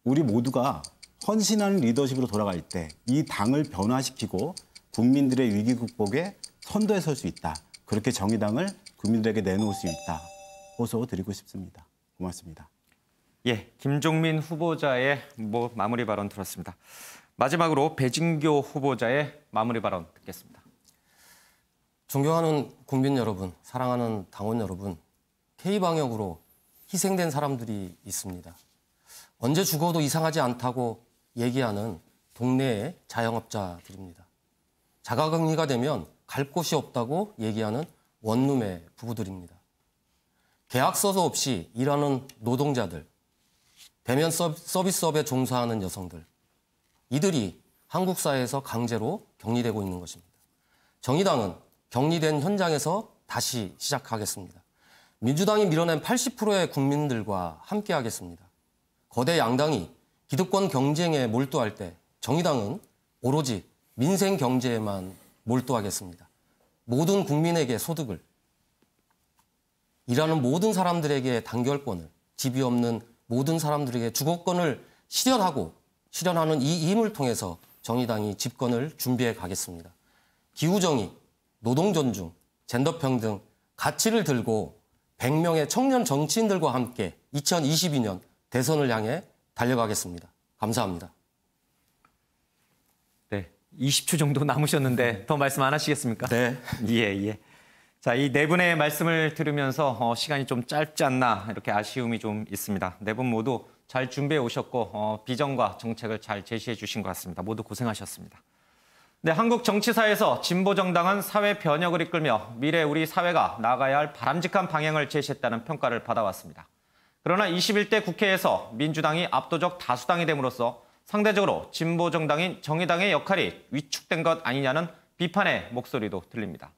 F: 우리 모두가 헌신하는 리더십으로 돌아갈 때 이 당을 변화시키고 국민들의 위기 극복에 선도에 설 수 있다. 그렇게 정의당을 국민들에게 내놓을 수 있다. 호소 드리고 싶습니다. 고맙습니다.
A: 예, 김종민 후보자의 마무리 발언 들었습니다. 마지막으로 배진교 후보자의 마무리 발언 듣겠습니다.
B: 존경하는 국민 여러분, 사랑하는 당원 여러분, K방역으로 희생된 사람들이 있습니다. 언제 죽어도 이상하지 않다고 얘기하는 동네의 자영업자들입니다. 자가격리가 되면 갈 곳이 없다고 얘기하는 원룸의 부부들입니다. 계약서도 없이 일하는 노동자들, 대면 서비스업에 종사하는 여성들, 이들이 한국 사회에서 강제로 격리되고 있는 것입니다. 정의당은 격리된 현장에서 다시 시작하겠습니다. 민주당이 밀어낸 80%의 국민들과 함께하겠습니다. 거대 양당이 기득권 경쟁에 몰두할 때 정의당은 오로지 민생 경제에만 몰두하겠습니다. 모든 국민에게 소득을, 일하는 모든 사람들에게 단결권을, 집이 없는 모든 사람들에게 주거권을 실현하는 이 힘을 통해서 정의당이 집권을 준비해 가겠습니다. 기후정의, 노동존중, 젠더평등, 가치를 들고 100명의 청년 정치인들과 함께 2022년 대선을 향해 달려가겠습니다. 감사합니다.
A: 네, 20초 정도 남으셨는데 더 말씀 안 하시겠습니까?
B: 네.
A: 예. 자, 이 네 분의 말씀을 들으면서 시간이 좀 짧지 않나 이렇게 아쉬움이 좀 있습니다. 네 분 모두 잘 준비해 오셨고 비전과 정책을 잘 제시해 주신 것 같습니다. 모두 고생하셨습니다. 네, 한국 정치사에서 진보 정당은 사회 변혁을 이끌며 미래 우리 사회가 나아가야 할 바람직한 방향을 제시했다는 평가를 받아왔습니다. 그러나 21대 국회에서 민주당이 압도적 다수당이 됨으로써 상대적으로 진보 정당인 정의당의 역할이 위축된 것 아니냐는 비판의 목소리도 들립니다.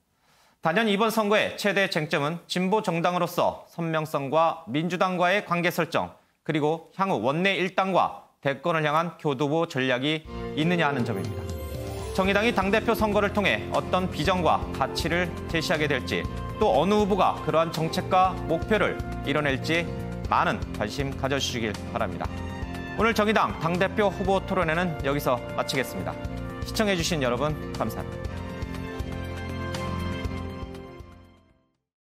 A: 단연 이번 선거의 최대 쟁점은 진보 정당으로서 선명성과 민주당과의 관계 설정, 그리고 향후 원내 일당과 대권을 향한 교두보 전략이 있느냐 하는 점입니다. 정의당이 당대표 선거를 통해 어떤 비전과 가치를 제시하게 될지, 또 어느 후보가 그러한 정책과 목표를 이뤄낼지 많은 관심 가져주시길 바랍니다. 오늘 정의당 당대표 후보 토론회는 여기서 마치겠습니다. 시청해주신 여러분 감사합니다.